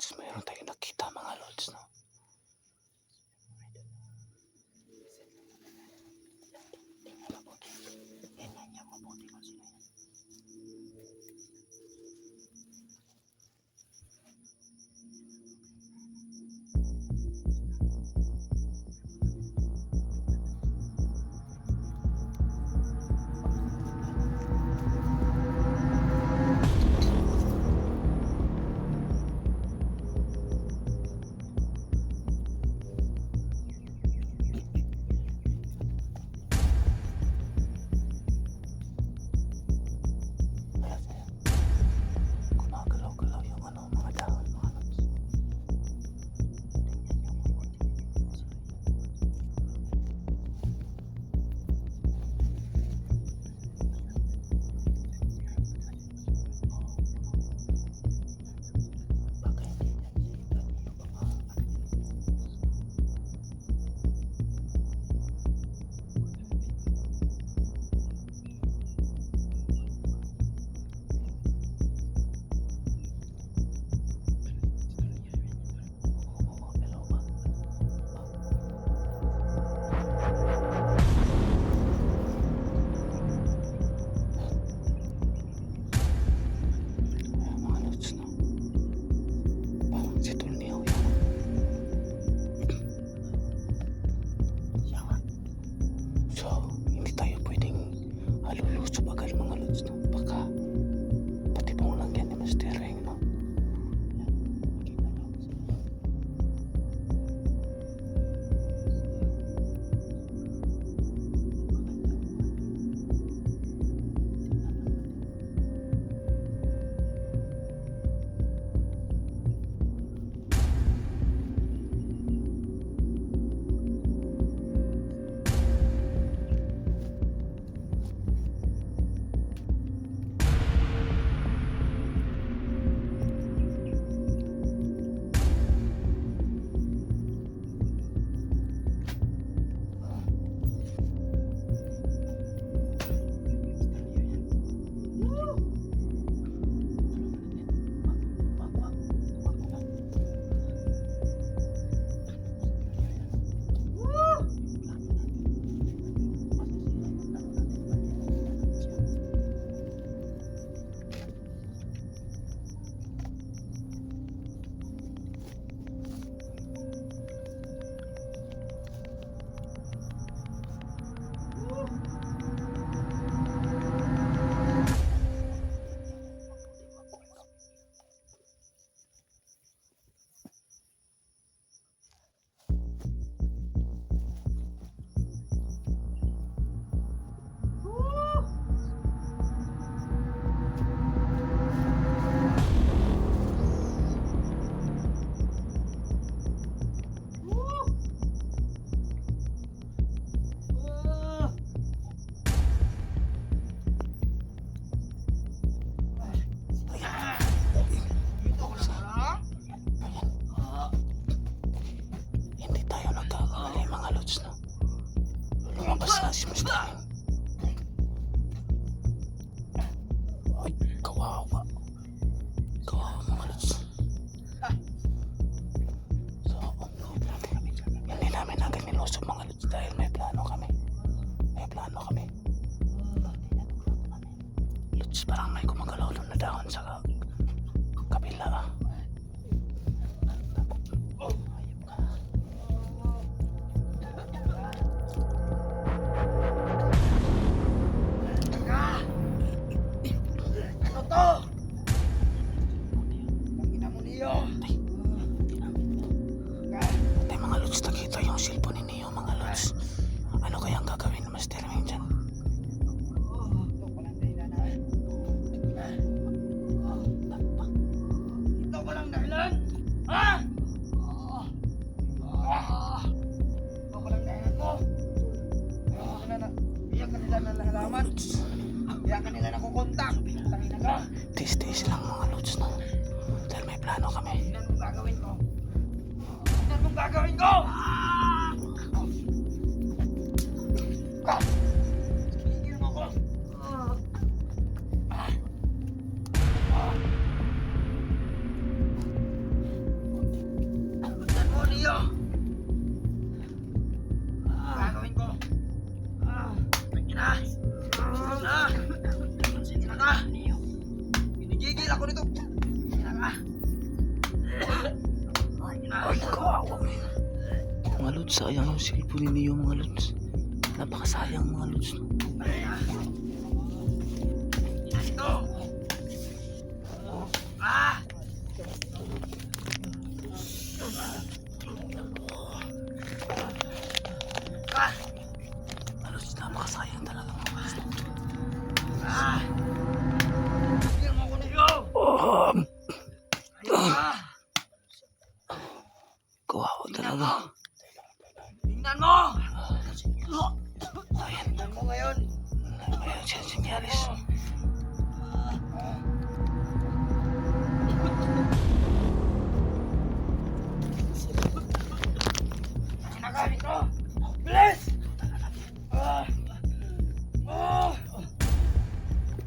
Speaker 1: Lods, mayroon tayong nakita mga Lods, no? Gumagalaw-galaw yung ano, mga dahon, mga Lods. Baka hindi niya sinitan yung mga galaw ba? Ayan, mga Lods, no? Parang si Tulniaw yan. Siya nga. So, hindi tayo pwedeng alulusob agad mga Lods, no? Baka pati pong lang yan ni Master Ring, no? Ayan, makita nyo. Hindi tayo nagkakamali mga Lods, no? Lumabas na si Master Ring. Ay, kawawa. Kawawa mga Lods. So, hindi namin agad nilusob mga Lods dahil may plano kami. May plano kami. Lods, parang may gumagalaw doon na dahon sa kabila, ah.
Speaker 2: Ano to? Pangina mo niyo.
Speaker 1: Patay mga Lods, nakita yung cellphone ni Neo mga Lods. Ano kaya ang gagawin ni Master Ring dyan?
Speaker 2: Ito palang dahilan na. Ito palang dahilan. Ha? Ito palang dahilan mo. Iyak ka nila na nalaman. Iyak ka nila na kukontak. Tangina ka.
Speaker 1: Tis-tis lang mga Lods, no? Dahil may plano kami.
Speaker 2: Tingnan mong gagawin ko. Tingnan mong gagawin ko. Tigil mo ko. Tigil ako nito.
Speaker 1: Ay, kawawa. Mga lods, sayang ang cellphone ni Neo, mga lods. Napakasayang, mga lods. No?
Speaker 2: Ito. Ah! Ah!
Speaker 1: Mga lods, napakasayang talaga, mga lods.
Speaker 2: Ah! Tigil mo ako nito. Ayun ka.
Speaker 1: Kawawa talaga.
Speaker 2: Tingnan mo.
Speaker 1: Ayan,
Speaker 2: Tingnan mo ngayon.
Speaker 1: ayan siya, sinyalis.
Speaker 2: Sinaka dito. Bilis! Ah! Ah!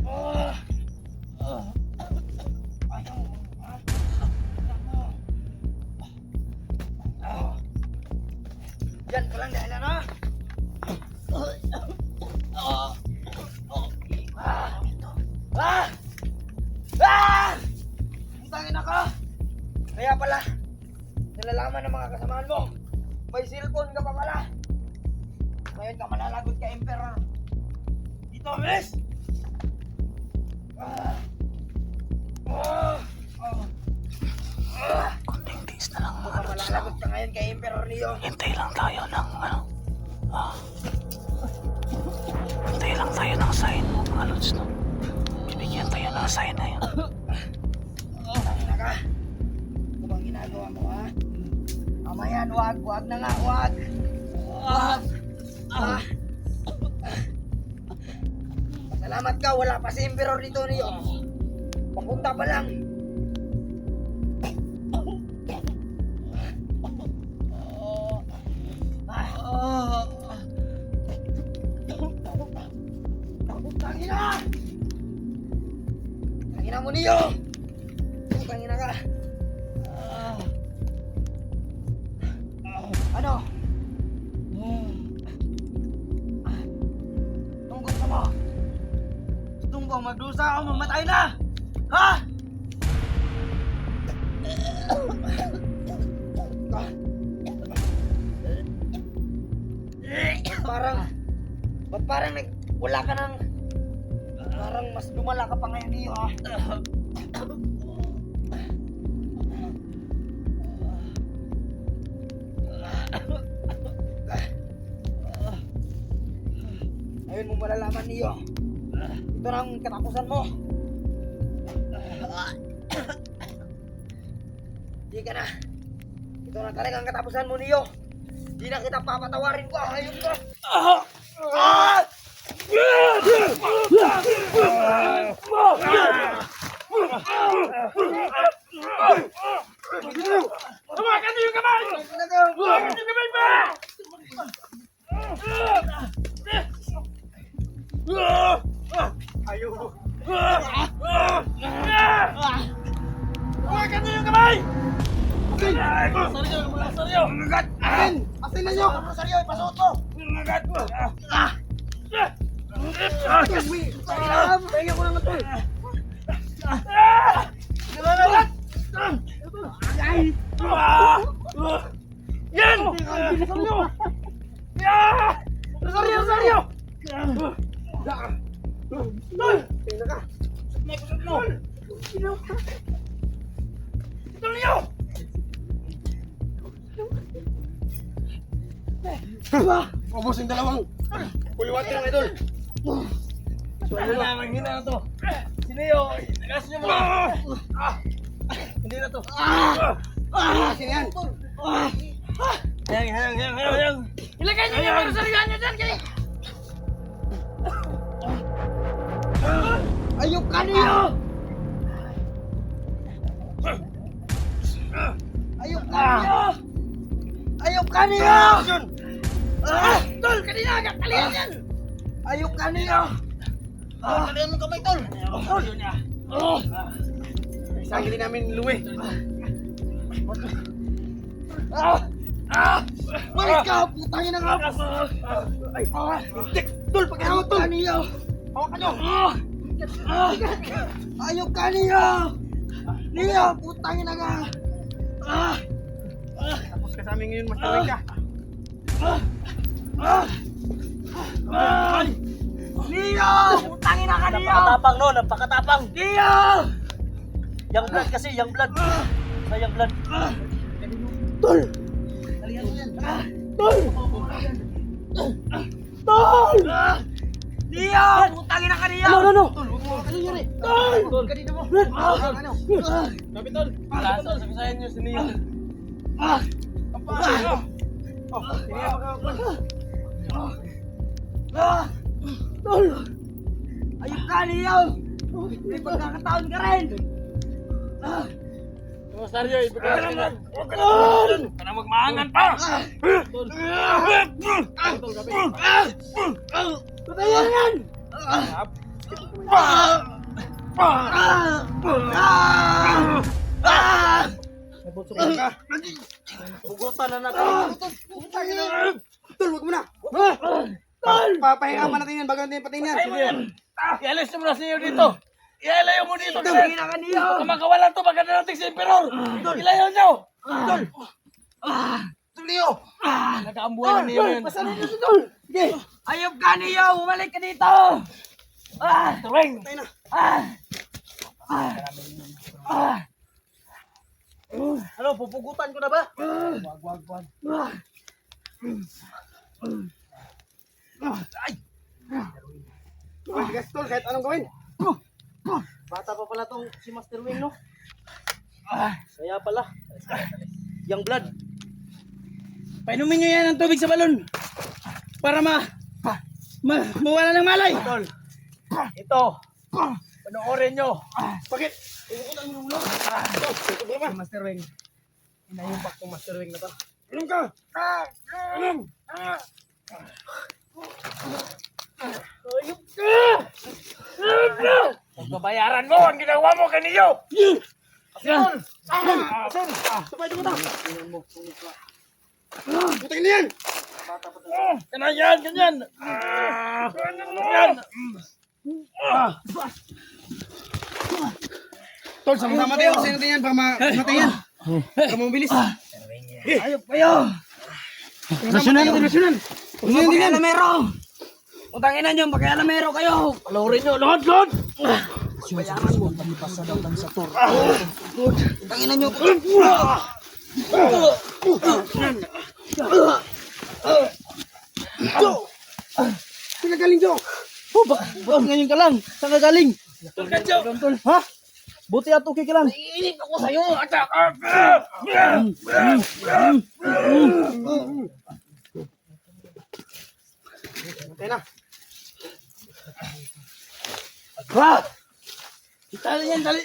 Speaker 2: Ah! Ayaw. Ah! Ah! Yan ko lang dahil ano? Ah! Ah! Tangin ako! Kaya pala, nalalaman ng mga kasamaan mo, may cellphone ka pa pala. Ngayon ka malalagot ka, Emperor. Dito, bilis! Ah! Ah! Ah!
Speaker 1: Konting tiis na lang, mga
Speaker 2: Mukhang
Speaker 1: lods. No?
Speaker 2: malalagot ka ngayon kay Emperor Leo.
Speaker 1: Hintay lang tayo ng, ano, hintay lang tayo ng sign, mga lods. No? Bibigyan tayo ng sign na yun.
Speaker 2: Tangina ka. Ano bang ginagawa mo, ha? Mamayan, wag na nga, wag. Wag. Ah. Salamat ka, wala pa si Emperor dito niyo. Papunta pa lang. Tangina! Tangina mo niyo! Tangina ka. Ano? Anong gusto mo? Gusto mo magdusa o mamatay na? Ha? Ba't parang wala ka ng parang mas lumala ka pa ngayon niyo, ha? Ayun mo malalaman niyo. Ito na ang katapusan mo. Di ka na. Ito na talaga ang katapusan mo niyo. Di na kita papatawarin ko. Ayun ka. Hawakan niyo yung kamay! Hawakan niyo yung kamay ba? Ayaw. Hawakan niyo yung kamay! Saryo! Magat! Asin na niyo! Saryo, ipasuot mo! Magat! Pahinga ko naman to eh! Magat! Yan! Saryo! Saryo! Tol! Tingnan ka! May kusot mo! Tol niyo!
Speaker 3: Ubus yung dalawang kuliwati ng idol.
Speaker 4: Ano na, manghina na to. Sino yun? Nagasin niyo muna. Hindi na to.
Speaker 3: Sino yan?
Speaker 4: Hayang. Ilagay niyo yung sarilihan niyo dyan, kaya.
Speaker 2: Ayok ka niyo! Ayok ka niyo! Ayok ka niyo! Tol, kanina agad talihan yan! Ayok ka niyo! Talihan mo kamay, Tol! Tol!
Speaker 3: Isang hindi namin luwi.
Speaker 2: Balik ka! Putangin na nga! Tol, pagkahawat, Tol! Ayok ka niyo! Hawakan niyo! Ayop ka, Neo! Neo, putang ina ka!
Speaker 3: Tapos ka sa amin ngayon, Master Wing ka.
Speaker 2: Neo! Putang ina ka, Neo!
Speaker 4: Napakatapang no, napakatapang.
Speaker 2: Neo!
Speaker 4: Young blood kasi, young blood. Sa young blood.
Speaker 2: Tol! Tol! Tol! Neo! Putang ina ka, Neo!
Speaker 4: Ano?
Speaker 2: Tol! Kanina mo!
Speaker 3: Sabi tol.
Speaker 4: Kaso, sabihin niyo si Neo.
Speaker 2: Tol! Ayop ka, Neo! May pagkakataon ka rin!
Speaker 3: Masario, ibigay ka na. Huwag ka na magmaangan pa.
Speaker 2: Patayan yan!
Speaker 4: Hugutan na natin.
Speaker 3: Tol, huwag mo na.
Speaker 2: Tol!
Speaker 3: Papahinga pa natin yan bago natin patingin yan. Sige.
Speaker 4: I-alis mo na sa iyo dito. Ilayo mo dito.
Speaker 2: Putang ina ka, Neo!
Speaker 4: Makawalan to maganda natin si Emperor. Ilayo niyo.
Speaker 3: Tulio.
Speaker 4: Nakaambuhay na niyo yan.
Speaker 2: Pasanin na si Tol! Sige! Ayop ka, Neo! Bumalik ka dito!
Speaker 4: Tuwing. Ano, pupugutan ko na ba?
Speaker 2: Wag.
Speaker 3: Bigas tol, kahit anong gawin.
Speaker 4: Bata pa pala tong si Master Wing, no? Kaya pala. Young blood.
Speaker 2: Painumin nyo yan ng tubig sa balon para mawala ng malay.
Speaker 4: Tol. Ito. Panoorin nyo.
Speaker 3: Bakit?
Speaker 4: Master Wing. Inayumbak tong Master Wing na to.
Speaker 3: Anong ka? Anong?
Speaker 4: Ayup ka! Ayup ka! Pagbabayaran mo ang ginawa mo kaniyo! Asun! Asun!
Speaker 3: Sabay dito ta. Putang ina yan.
Speaker 4: Ganyan! Ganyan! Ganyan!
Speaker 3: Tol, sama-sama tayo kasi natin yan para matay yan. Para mabilis.
Speaker 2: Ayop kayo!
Speaker 3: Nasyonan.
Speaker 2: Pagkakalamero! Utangin na nyo, pagkakalamero kayo!
Speaker 4: Palorin nyo! Lord! Lord!
Speaker 2: Bayaran mo, panipasadatan sa tor. Utangin na nyo!
Speaker 3: Saan ka galing, Jo?
Speaker 4: Bakit ngayon ka lang? Saan ka galing? Ha? Buti ato ka lang.
Speaker 2: Iinip ako sa'yo!
Speaker 3: Matay na.
Speaker 2: Ha! Tali yan, tali!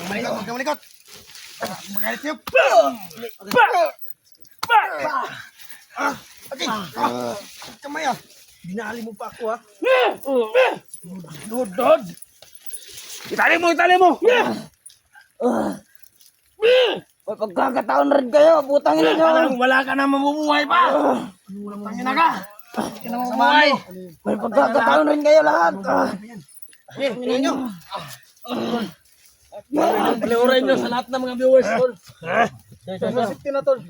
Speaker 3: Malikot, huwag ka malikot. Magalit sa'yo. Okay. Kamay ah.
Speaker 4: Binali mo pa ako ha.
Speaker 2: Dod, dod! Itali mo, itali mo! May pagkakataon rin kayo, putang ina nyo!
Speaker 4: Wala ka na mabubuhay pa.
Speaker 3: Tangina ka.
Speaker 4: Hindi ka na mabubuhay.
Speaker 2: May pagkakataon rin kayo lahat!
Speaker 3: Tangina nyo.
Speaker 4: Palorin nyo sa lahat ng mga viewers. Tol.
Speaker 3: Kasipti na, Tol.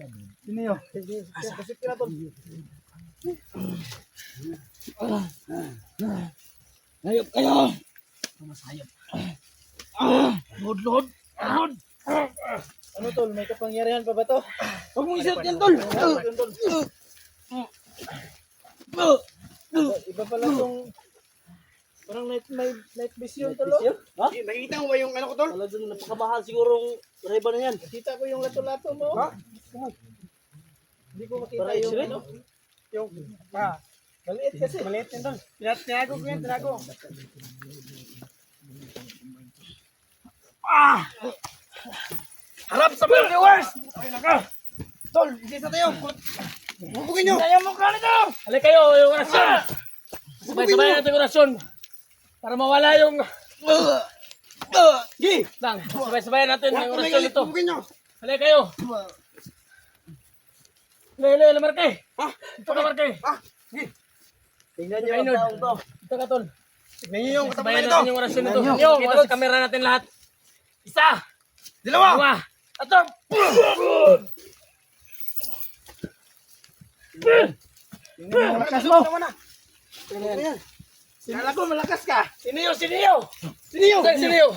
Speaker 3: Sino yun? Kasipti na, Tol.
Speaker 2: Hayop kayo!
Speaker 4: Lord, Lord. Lord.
Speaker 3: Ano, Tol? May kapangyarihan pa ba to?
Speaker 2: Huwag mong isot yan, tol!
Speaker 3: Iba pala tong... Parang night vision, Tol. oh.
Speaker 4: Ha?
Speaker 3: Nakikita mo ba yung ano ko, Tol?
Speaker 4: Talagang napakamahal sigurong reba na yan.
Speaker 3: Nakita ko yung lato-lato mo. Ha? Hindi ko makita
Speaker 4: Para
Speaker 3: yung
Speaker 4: X-ray?
Speaker 3: ano. Yung... Maliit kasi. Maliit yan, Tol. Tinago ko yan, tinago.
Speaker 4: Harap sa mga viewers!
Speaker 3: Tol, hindi sa tayo. Bubugin nyo.
Speaker 4: Kaya mo ka nito! Halika kayo, yung orasyon! Sabay-sabay natin yung orasyon. Para mawala yung...
Speaker 3: Gi!
Speaker 4: Lang, sabay-sabay natin yung orasyon ito.
Speaker 3: Bubugin nyo.
Speaker 4: Halika kayo! Lele, Marke. Ito ka, Marke.
Speaker 3: Tingnan niyo ang taong to.
Speaker 4: Ito ka, tol.
Speaker 3: Tingnan niyo yung
Speaker 4: Sabayan
Speaker 3: katapunan
Speaker 4: natin
Speaker 3: nito.
Speaker 4: yung orasyon nito.
Speaker 3: Tingnan
Speaker 4: Yo,
Speaker 3: niyo.
Speaker 4: kita sa kamera natin lahat. Isa.
Speaker 3: Dalawa.
Speaker 4: Ato.
Speaker 3: Malakas mo. Kala ko malakas ka.
Speaker 4: Siniyo.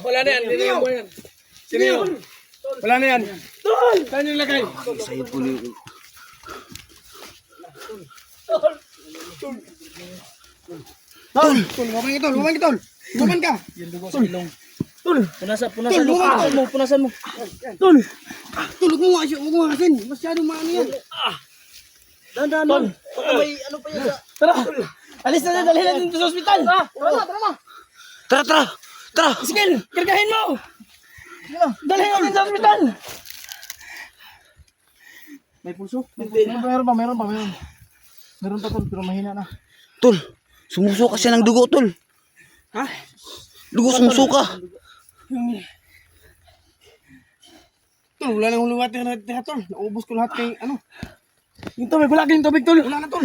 Speaker 4: Wala na yan. Siniyo mo yan.
Speaker 3: Sino? Wala na yan.
Speaker 4: Tol. Saan yung lagay?
Speaker 1: Sa'yo po ni...
Speaker 4: Tol.
Speaker 3: Tol, lumabang ito, lumabang ito. Lumaban ka.
Speaker 4: Yung dugo sa ilong. Tol. Punasan
Speaker 3: Tol,
Speaker 4: mo.
Speaker 3: lumabang ka.
Speaker 4: Punasan mo.
Speaker 3: Tol. Tol, huwag mo nga asin. Masyadong maano yan. Dahan-dahan mo. Baka may ano pa yan.
Speaker 4: Tara. Alis na, dalhin natin dito sa ospital.
Speaker 1: Tara!
Speaker 4: Sige, kargahin mo. Dalhin natin sa ospital.
Speaker 3: May pulso? Meron pa. Meron pa tol, pero mahina na.
Speaker 1: Tol, sumusuka siya ng dugo, tol.
Speaker 3: Ha?
Speaker 1: Dugo, sumusuka.
Speaker 3: Tol, wala nang huluwat na tol. Naubos ko lahat kay ano. Yung tubig, wala kayong tubig tol. Wala na tol.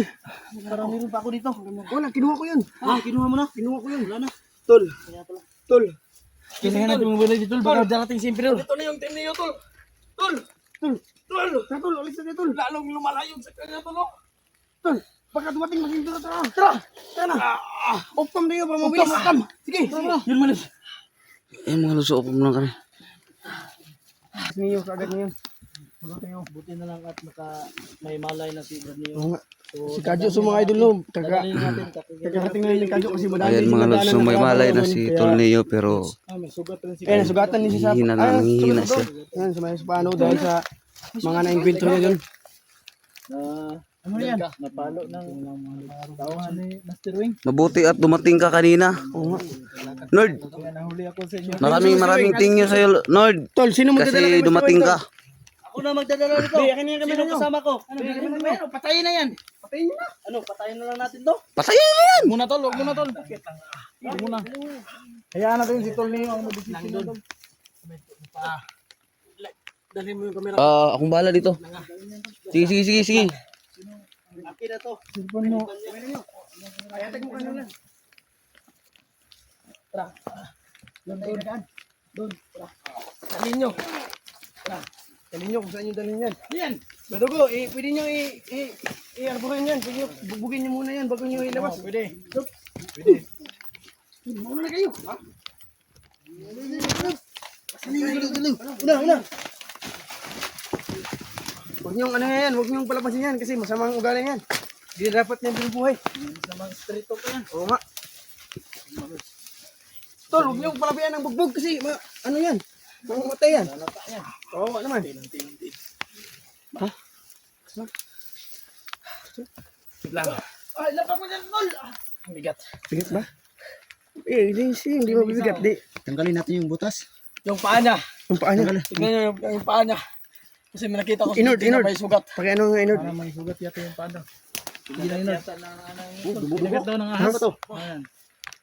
Speaker 4: Parang meron pa ako dito.
Speaker 3: Wala, kinuha ko yun.
Speaker 4: Kinuha mo na.
Speaker 3: Kinuha ko yun. Wala na. Tol. Tol.
Speaker 4: Kailangan natin mabalik dito, tol. Baka darating si Emperor.
Speaker 3: Ito na yung team niyo tol. Tol. Tol. Tol. Tol, alis na tol. Lalong lumalayo sa kanya tol. Tol. Baka dumating maging tara. Tara na. Opam na yun para mabilis. Opam. Sige.
Speaker 4: Yun malis.
Speaker 1: Mga luso po lang kami.
Speaker 3: Niyo, kagad niyo.
Speaker 4: Buti na lang at may malay na si Bernie.
Speaker 3: Oo nga. Si Kadyo sa mga idol no.
Speaker 4: Dadalhin natin.
Speaker 3: Kakarating na yun ni Kadyo kasi madami.
Speaker 1: Ayan mga luso, may malay na si Tol Neo pero
Speaker 4: May sugat rin si
Speaker 3: Eh, nasugatan niya si Sapa.
Speaker 1: Nanghihina siya.
Speaker 3: Yan, sa mga paano dahil sa mga na-enkwentro niya dun.
Speaker 4: Ano yan? Napalo ng tauhan ni Master Wing.
Speaker 1: Mabuti at dumating ka kanina.
Speaker 3: Oo nga.
Speaker 1: Nord,
Speaker 4: Kaya nahuli ako sa inyo.
Speaker 1: maraming thank you sa'yo, Nord.
Speaker 3: Tol, sino magdadala
Speaker 1: Kasi dumating ka.
Speaker 4: Ako na magdadala nito.
Speaker 3: Akin na yung kamera nyo.
Speaker 4: Kasama ko. Ano, patayin na yan.
Speaker 3: Patayin niyo na.
Speaker 4: Ano, patayin na lang natin to.
Speaker 1: Patayin mo yan!
Speaker 4: Huwag muna tol. Huwag muna.
Speaker 3: Hayaan natin si Tol Neo ang mag-desisyon na tol. Dalhin mo yung kamera.
Speaker 1: Akong bahala dito. Sige.
Speaker 3: Akin na to. Cellphone mo. Ayatag mo kanina. Doon.
Speaker 4: Dalhin nyo.
Speaker 3: Dalhin nyo kung saan nyo dalhin yan.
Speaker 4: Yan.
Speaker 3: Badugo, pwede nyo i-arborin yan. Pwede nyo, bubugin nyo muna yan bago nyo ilabas. Pwede. Muna na kayo. Ha? Una. Huwag nyo yan. Huwag nyo palapasin yan kasi masamang ugali yan. Hindi dapat yan binubuhay.
Speaker 4: Masamang strito pa yan.
Speaker 3: Oo nga. Tol, huwag nyo palapian ng bugbog kasi ano yan. Mamatay yan. Oo naman. Ha?
Speaker 4: Lang. Ay, lapa ko dyan, tol. Ang bigat.
Speaker 3: Bigat ba? Hindi mabibigat. Di. Tanggalin natin yung butas.
Speaker 4: Yung paa niya.
Speaker 3: Yung paa niya.
Speaker 4: Tignan nyo yung paa niya. Kasi may nakita ko sa
Speaker 3: Inord.
Speaker 4: may sugat.
Speaker 3: Paki ano nga inord.
Speaker 4: May sugat yata yung paa daw. Hindi na inord.
Speaker 3: Bigat
Speaker 4: daw ng
Speaker 3: Ano
Speaker 4: ahas.
Speaker 3: ba to?
Speaker 4: Ayan.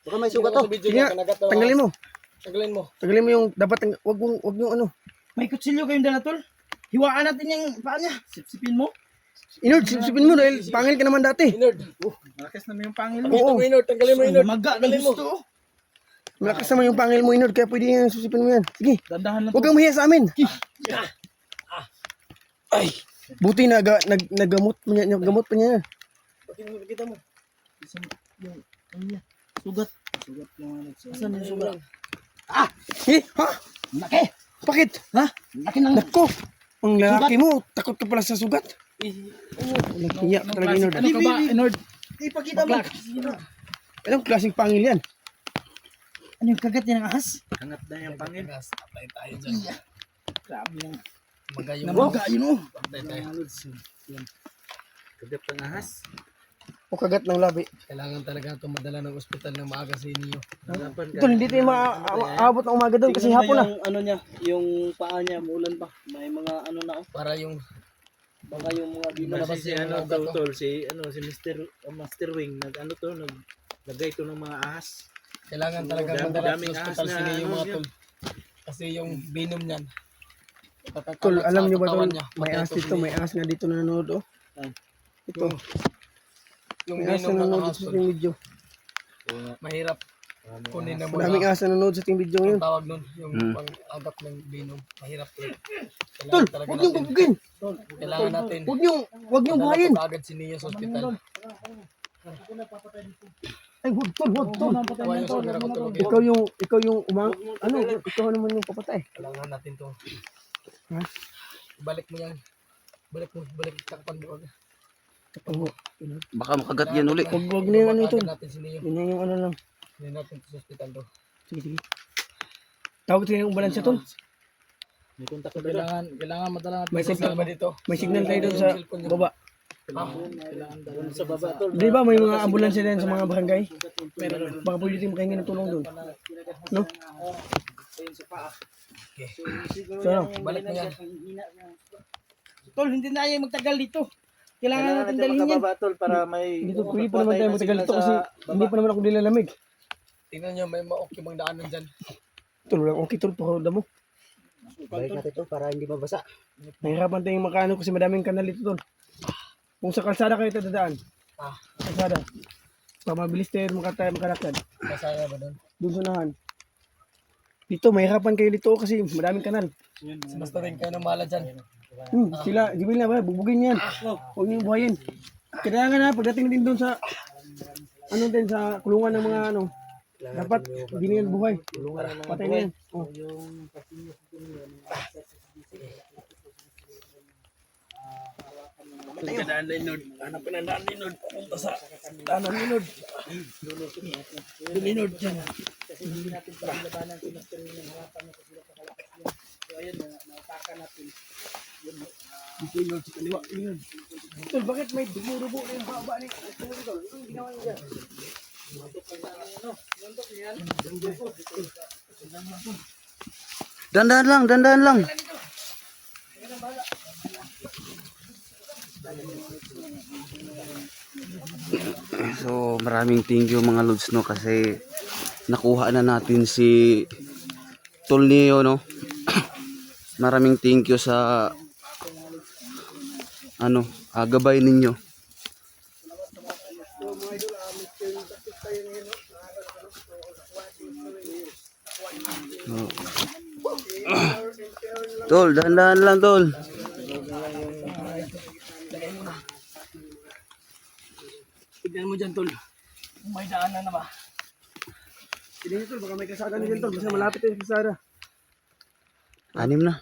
Speaker 3: Baka may sugat to.
Speaker 4: Video
Speaker 3: Sige
Speaker 4: niya,
Speaker 3: nga.
Speaker 4: kinagat daw ng
Speaker 3: Tanggalin mo.
Speaker 4: Tanggalin mo.
Speaker 3: Tanggalin mo yung dapat. Wag yung ano.
Speaker 4: May kutsilyo kayong dala, tol. Hiwaan natin yung paa niya. Sipsipin mo.
Speaker 3: Inord, sipin mo dahil pangil ka naman dati.
Speaker 4: Inord. Malakas naman yung pangil mo.
Speaker 3: Oo.
Speaker 4: Inord. Tanggalin mo, Inord. Tanggalin mo.
Speaker 3: Malakas naman yung pangil mo inord. Kaya pwede yan susipin mo yan. Sige.
Speaker 4: Dandahan lang.
Speaker 3: Huwag kang mahiya sa amin.
Speaker 4: Ay.
Speaker 3: Buti na naggamot mo niya. Gamot pa niya.
Speaker 4: Kita mo. Yung ano niya. Sugat. Sugat yung ano. Asan yung sugat?
Speaker 3: Ha?
Speaker 4: Laki.
Speaker 3: Bakit?
Speaker 4: Ha? Laki ng
Speaker 3: Nako. Ang lalaki mo. Takot ka pala sa sugat. Hiya ka talaga inord.
Speaker 4: Ano ka ba, Inord?
Speaker 3: Ipakita mo. Anong klaseng pangil yan?
Speaker 4: Ano yung kagat niya ng ahas?
Speaker 2: Hangat na yung pangil.
Speaker 4: Patay tayo dyan. Grabe yung magayong.
Speaker 3: Namagayin mo.
Speaker 4: Patay tayo.
Speaker 2: Kagat ng ahas.
Speaker 3: O kagat ng labi.
Speaker 4: Kailangan talaga ito madala ng ospital ng maaga sa inyo.
Speaker 3: Ito, hindi tayo maabot ng umaga doon kasi hapon na.
Speaker 4: Yung ano niya, yung paa niya, muulan pa. May mga ano na para yung baka yung mga di malabas
Speaker 2: Si
Speaker 4: yung
Speaker 2: ano
Speaker 4: mga gato.
Speaker 2: tol, si Master Wing naglagay to ng mga ahas.
Speaker 4: Kailangan talaga madala sa ospital sa inyo mga tol. Kasi yung venom niyan.
Speaker 3: Tol, alam nyo ba tol, may ahas dito, may ahas nga dito na nanonood oh. Ito.
Speaker 4: Yung
Speaker 3: May asa
Speaker 4: binom ng
Speaker 3: nanonood
Speaker 4: ahas
Speaker 3: sa
Speaker 4: tol.
Speaker 3: ating video.
Speaker 4: Mahirap. Kunin na muna.
Speaker 3: Maraming asa nanonood sa ating video
Speaker 4: Ang
Speaker 3: ngayon.
Speaker 4: tawag nun, yung
Speaker 1: Mm.
Speaker 4: pang-agap ng binom. Mahirap tol.
Speaker 3: Tol,
Speaker 4: Kailangan talaga
Speaker 3: huwag niyong
Speaker 4: natin.
Speaker 3: gugugin.
Speaker 4: Kailangan natin.
Speaker 3: Huwag niyong
Speaker 4: Padala
Speaker 3: buhayin.
Speaker 4: ko kaagad si Neo sa ospital.
Speaker 3: Ay, huwag tol.
Speaker 4: Tawa yung sobra ko tulog.
Speaker 3: Ikaw yung ikaw naman yung papatay.
Speaker 4: Kailangan natin to.
Speaker 3: Ha?
Speaker 4: Balik mo yan. Balik. Takpan mo agad.
Speaker 3: Oo.
Speaker 1: Baka makagat yan uli.
Speaker 3: Huwag na yung ano ito.
Speaker 4: Agad natin si Neo.
Speaker 3: Yun yung ano lang.
Speaker 4: Hindi natin to sa ospital to.
Speaker 3: Sige. Tawag tayo ng ambulansya tol.
Speaker 4: So, kailangan madala natin.
Speaker 3: May
Speaker 4: sa
Speaker 3: signal
Speaker 4: ba dito?
Speaker 3: May signal tayo doon sa baba.
Speaker 4: Kailangan dala sa baba tol.
Speaker 3: Di ba may mga ambulansya din sa mga barangay? Baka pwede tayo makahingi ng tulong doon. No? So, ano?
Speaker 4: Balik mo yan.
Speaker 2: Tol, hindi na kayo magtagal dito. Kailangan natin dalhin yan.
Speaker 5: Tol, para may
Speaker 3: Dito pwede pa naman tayo matagal dito kasi hindi pa naman ako nilalamig.
Speaker 4: Tingnan nyo, may maokimang daanan dyan.
Speaker 3: Tol, walang okay tol, pakawda mo.
Speaker 2: Balik natin ito para hindi mabasa.
Speaker 3: Nahirapan tayong makaano kasi madaming kanal dito tol. Kung sa kalsada kayo dadaan. Kalsada. Para mabilis tayo makalakad.
Speaker 4: Masaya ba doon?
Speaker 3: Doon sa unahan. Dito, mahirapan kayo dito kasi madaming kanal.
Speaker 4: Basta rin kayo ng mahala dyan.
Speaker 3: Sila, Jibil na ba? Bubugin yan. Huwag niyong buhayin. Kailangan na, pagdating din doon sa sa kulungan ng mga dapat hindi na yan buhay. Patay na yan. Oh.
Speaker 4: Daan na inod. Hanapin ang daan na inod. Punta sa daan na inod. Inod dyan.
Speaker 3: Dito inod sa kaliwa. Inod. Tol, bakit may dumurubo na yung haba ni? Yung ginawa niya dyan.
Speaker 1: Dandan lang. So, maraming thank you mga lods no kasi nakuha na natin si Tol Neo no. Maraming thank you sa gabay ninyo. Tol, dahan-dahan lang tol.
Speaker 4: Tignan mo dyan, tol. May daanan na ba?
Speaker 3: Hindi nyo tol, baka may kasada na dyan tol. Basta malapit tayo sa kasada.
Speaker 1: 6 na.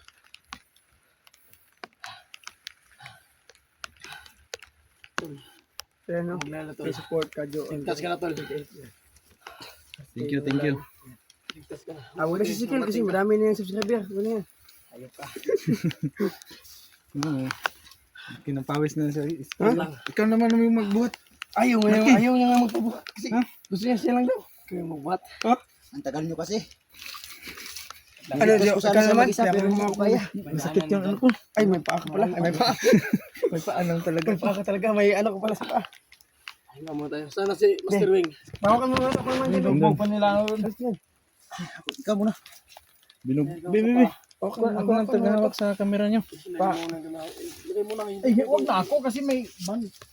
Speaker 3: Kaya no, may support ka Jo.
Speaker 4: Ligtas ka na, tol.
Speaker 1: Thank you.
Speaker 4: Ligtas ka na.
Speaker 3: Huwag na sisikil kasi marami na yung subscriber. Ano yan?
Speaker 4: Ayop ka.
Speaker 5: kinapawis na sa
Speaker 3: Ha?
Speaker 5: Ikaw naman yung magbuhat.
Speaker 3: Ayaw niya nga magpabuhat. Kasi gusto niya siya lang daw.
Speaker 4: Kayo magbuhat.
Speaker 2: Ang tagal nyo kasi.
Speaker 3: Ano,
Speaker 2: Ligtas ko sana
Speaker 3: ikaw
Speaker 2: siya
Speaker 3: naman?
Speaker 2: mag-isa, pero hindi ko kaya.
Speaker 3: Masakit yung ano ko. Ay, may paa ka pala. Ay, may paa.
Speaker 5: May paanong talaga.
Speaker 3: May paa ka talaga. May ano ko pala sa paa.
Speaker 4: Hinga mo tayo. Sana si Master Wing.
Speaker 3: Bawa ka muna ako naman dyan.
Speaker 5: Binugbog pa nila ako.
Speaker 2: Ikaw muna.
Speaker 5: Bibi. Ako nang tagahawak sa kamera nyo.
Speaker 3: Ay, huwag na ako kasi may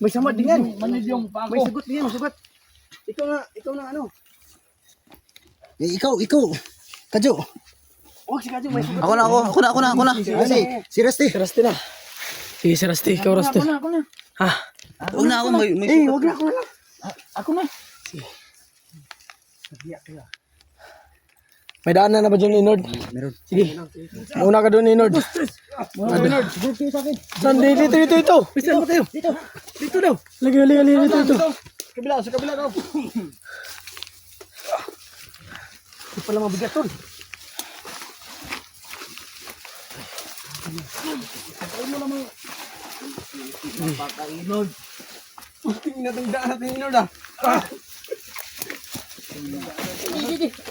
Speaker 3: sama din yan. Manid yung paa ko. May sagot din yan, sagot. Ikaw na ano.
Speaker 2: Eh, ikaw. Kadyo.
Speaker 3: Huwag si Kadyo, may sagot.
Speaker 1: Ako na.
Speaker 2: Si Rusty.
Speaker 4: Si Rusty na. Sige, si Rusty. Ikaw, Rusty.
Speaker 3: Ako na.
Speaker 4: Ha?
Speaker 1: Huwag na ako may
Speaker 3: Eh, huwag na ako na.
Speaker 4: Ako na. May daanan na ba dyan, Inord?
Speaker 2: Meron.
Speaker 4: Sige. Muna ka doon, Inord.
Speaker 3: Inord, sagot kayo sa akin.
Speaker 4: Saan? Dito.
Speaker 3: Pisan mo tayo. Dito daw.
Speaker 4: Lagi, dito.
Speaker 3: Sa kabila daw. Ito pala mabigat tol.
Speaker 4: Inord.
Speaker 3: Tingnan natin daan natin Inord ah.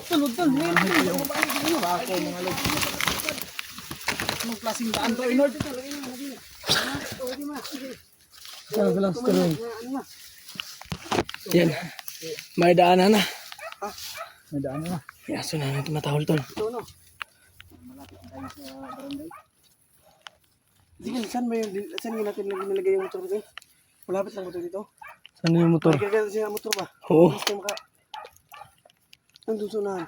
Speaker 3: Tulog. Anong klaseng daan to Inord?
Speaker 4: Saan lang, Master Wing? Yan. May daanan na.
Speaker 5: May daan na.
Speaker 4: Yaso na natin matahol, tol.
Speaker 3: Sige, saan natin nilagay yung motor dito? Malapit lang motor dito.
Speaker 5: Saan yung motor?
Speaker 3: Ay, kaya siya motor ba?
Speaker 5: Oo.
Speaker 3: Gusto maka... Nandun sa unahan.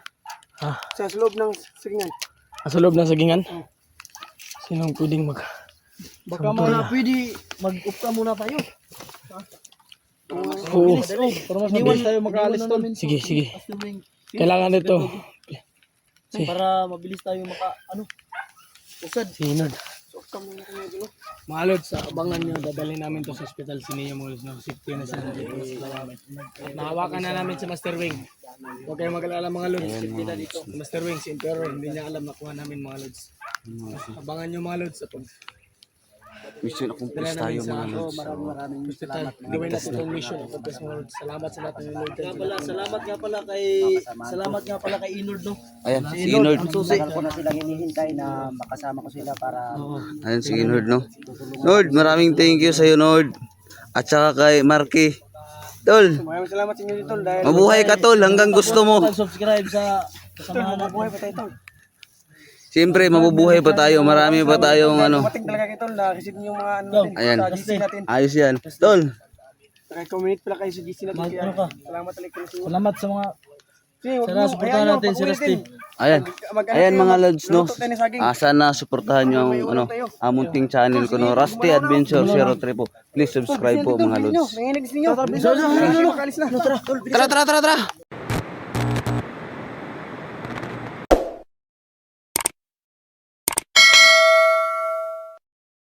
Speaker 5: Ah.
Speaker 3: Sa loob ng signal.
Speaker 5: Sa loob ng sagingan?
Speaker 3: Oo.
Speaker 5: Sinong pwedeng
Speaker 3: Baka muna pwede mag-up ka muna tayo.
Speaker 5: Oo.
Speaker 3: Para mas mabilis tayo mag-aalis tol.
Speaker 5: Sige, sige. Kailangan nito.
Speaker 4: Para mabilis tayo
Speaker 3: Usad.
Speaker 5: Si Inod.
Speaker 3: So, ka muna kami dito.
Speaker 5: Mga lods, abangan nyo, dadalhin namin to sa hospital si Nia mga lods. Safety na sila dito. Nahawakan na namin si Master Wing. Huwag kayong mag-alala mga lods. Safety na dito. Si Master Wing, si Emperor, hindi niya alam nakuha namin mga lods. Abangan nyo mga lods.
Speaker 1: Mission accomplish tayo mga lods.
Speaker 4: Maraming
Speaker 5: Hospital, gawin natin itong mission. Accomplish mga lods. Salamat sa lahat ng Lord.
Speaker 4: Salamat nga pala kay Inord no.
Speaker 1: Ayan, si Inord.
Speaker 2: Tagal ko na silang hinihintay na makasama ko sila para
Speaker 1: Ayan si Nord, no? Nord, maraming thank you sa'yo, Nord. At saka kay Marky. Tol,
Speaker 3: Maraming salamat sa inyo dito dahil
Speaker 1: mabuhay ka, Tol, hanggang gusto mo.
Speaker 4: Subscribe sa kasamahan natin.
Speaker 3: mabuhay pa tayo tol.
Speaker 1: Siyempre, mabubuhay pa tayo. Marami pa tayong ano.
Speaker 3: Dumating talaga kayo tol, na-receive niyo yung mga ano natin.
Speaker 1: Ayan.
Speaker 3: Sa GC natin.
Speaker 1: Ayos yan. Tol,
Speaker 3: Naka-community pala kayo sa GC natin. Kaya
Speaker 4: ano ka?
Speaker 3: salamat talaga kayo sa inyo.
Speaker 4: Salamat sa mga
Speaker 3: Sige, wag
Speaker 4: Sana
Speaker 3: mo,
Speaker 4: supportahan
Speaker 3: ayan,
Speaker 4: natin si Rusty.
Speaker 1: ayan.
Speaker 3: Mag-ano
Speaker 1: Ayan
Speaker 3: tayo,
Speaker 1: mga lods, no?
Speaker 3: luto tayo ng saging.
Speaker 1: Sana supportahan nyo ang ano, amunting channel ko, no? Rusty Adventure 03 po. Please subscribe po mga lods.
Speaker 3: Nanginig ninyo. Tara, tara, tara.
Speaker 1: Tara, tara, tara, tara.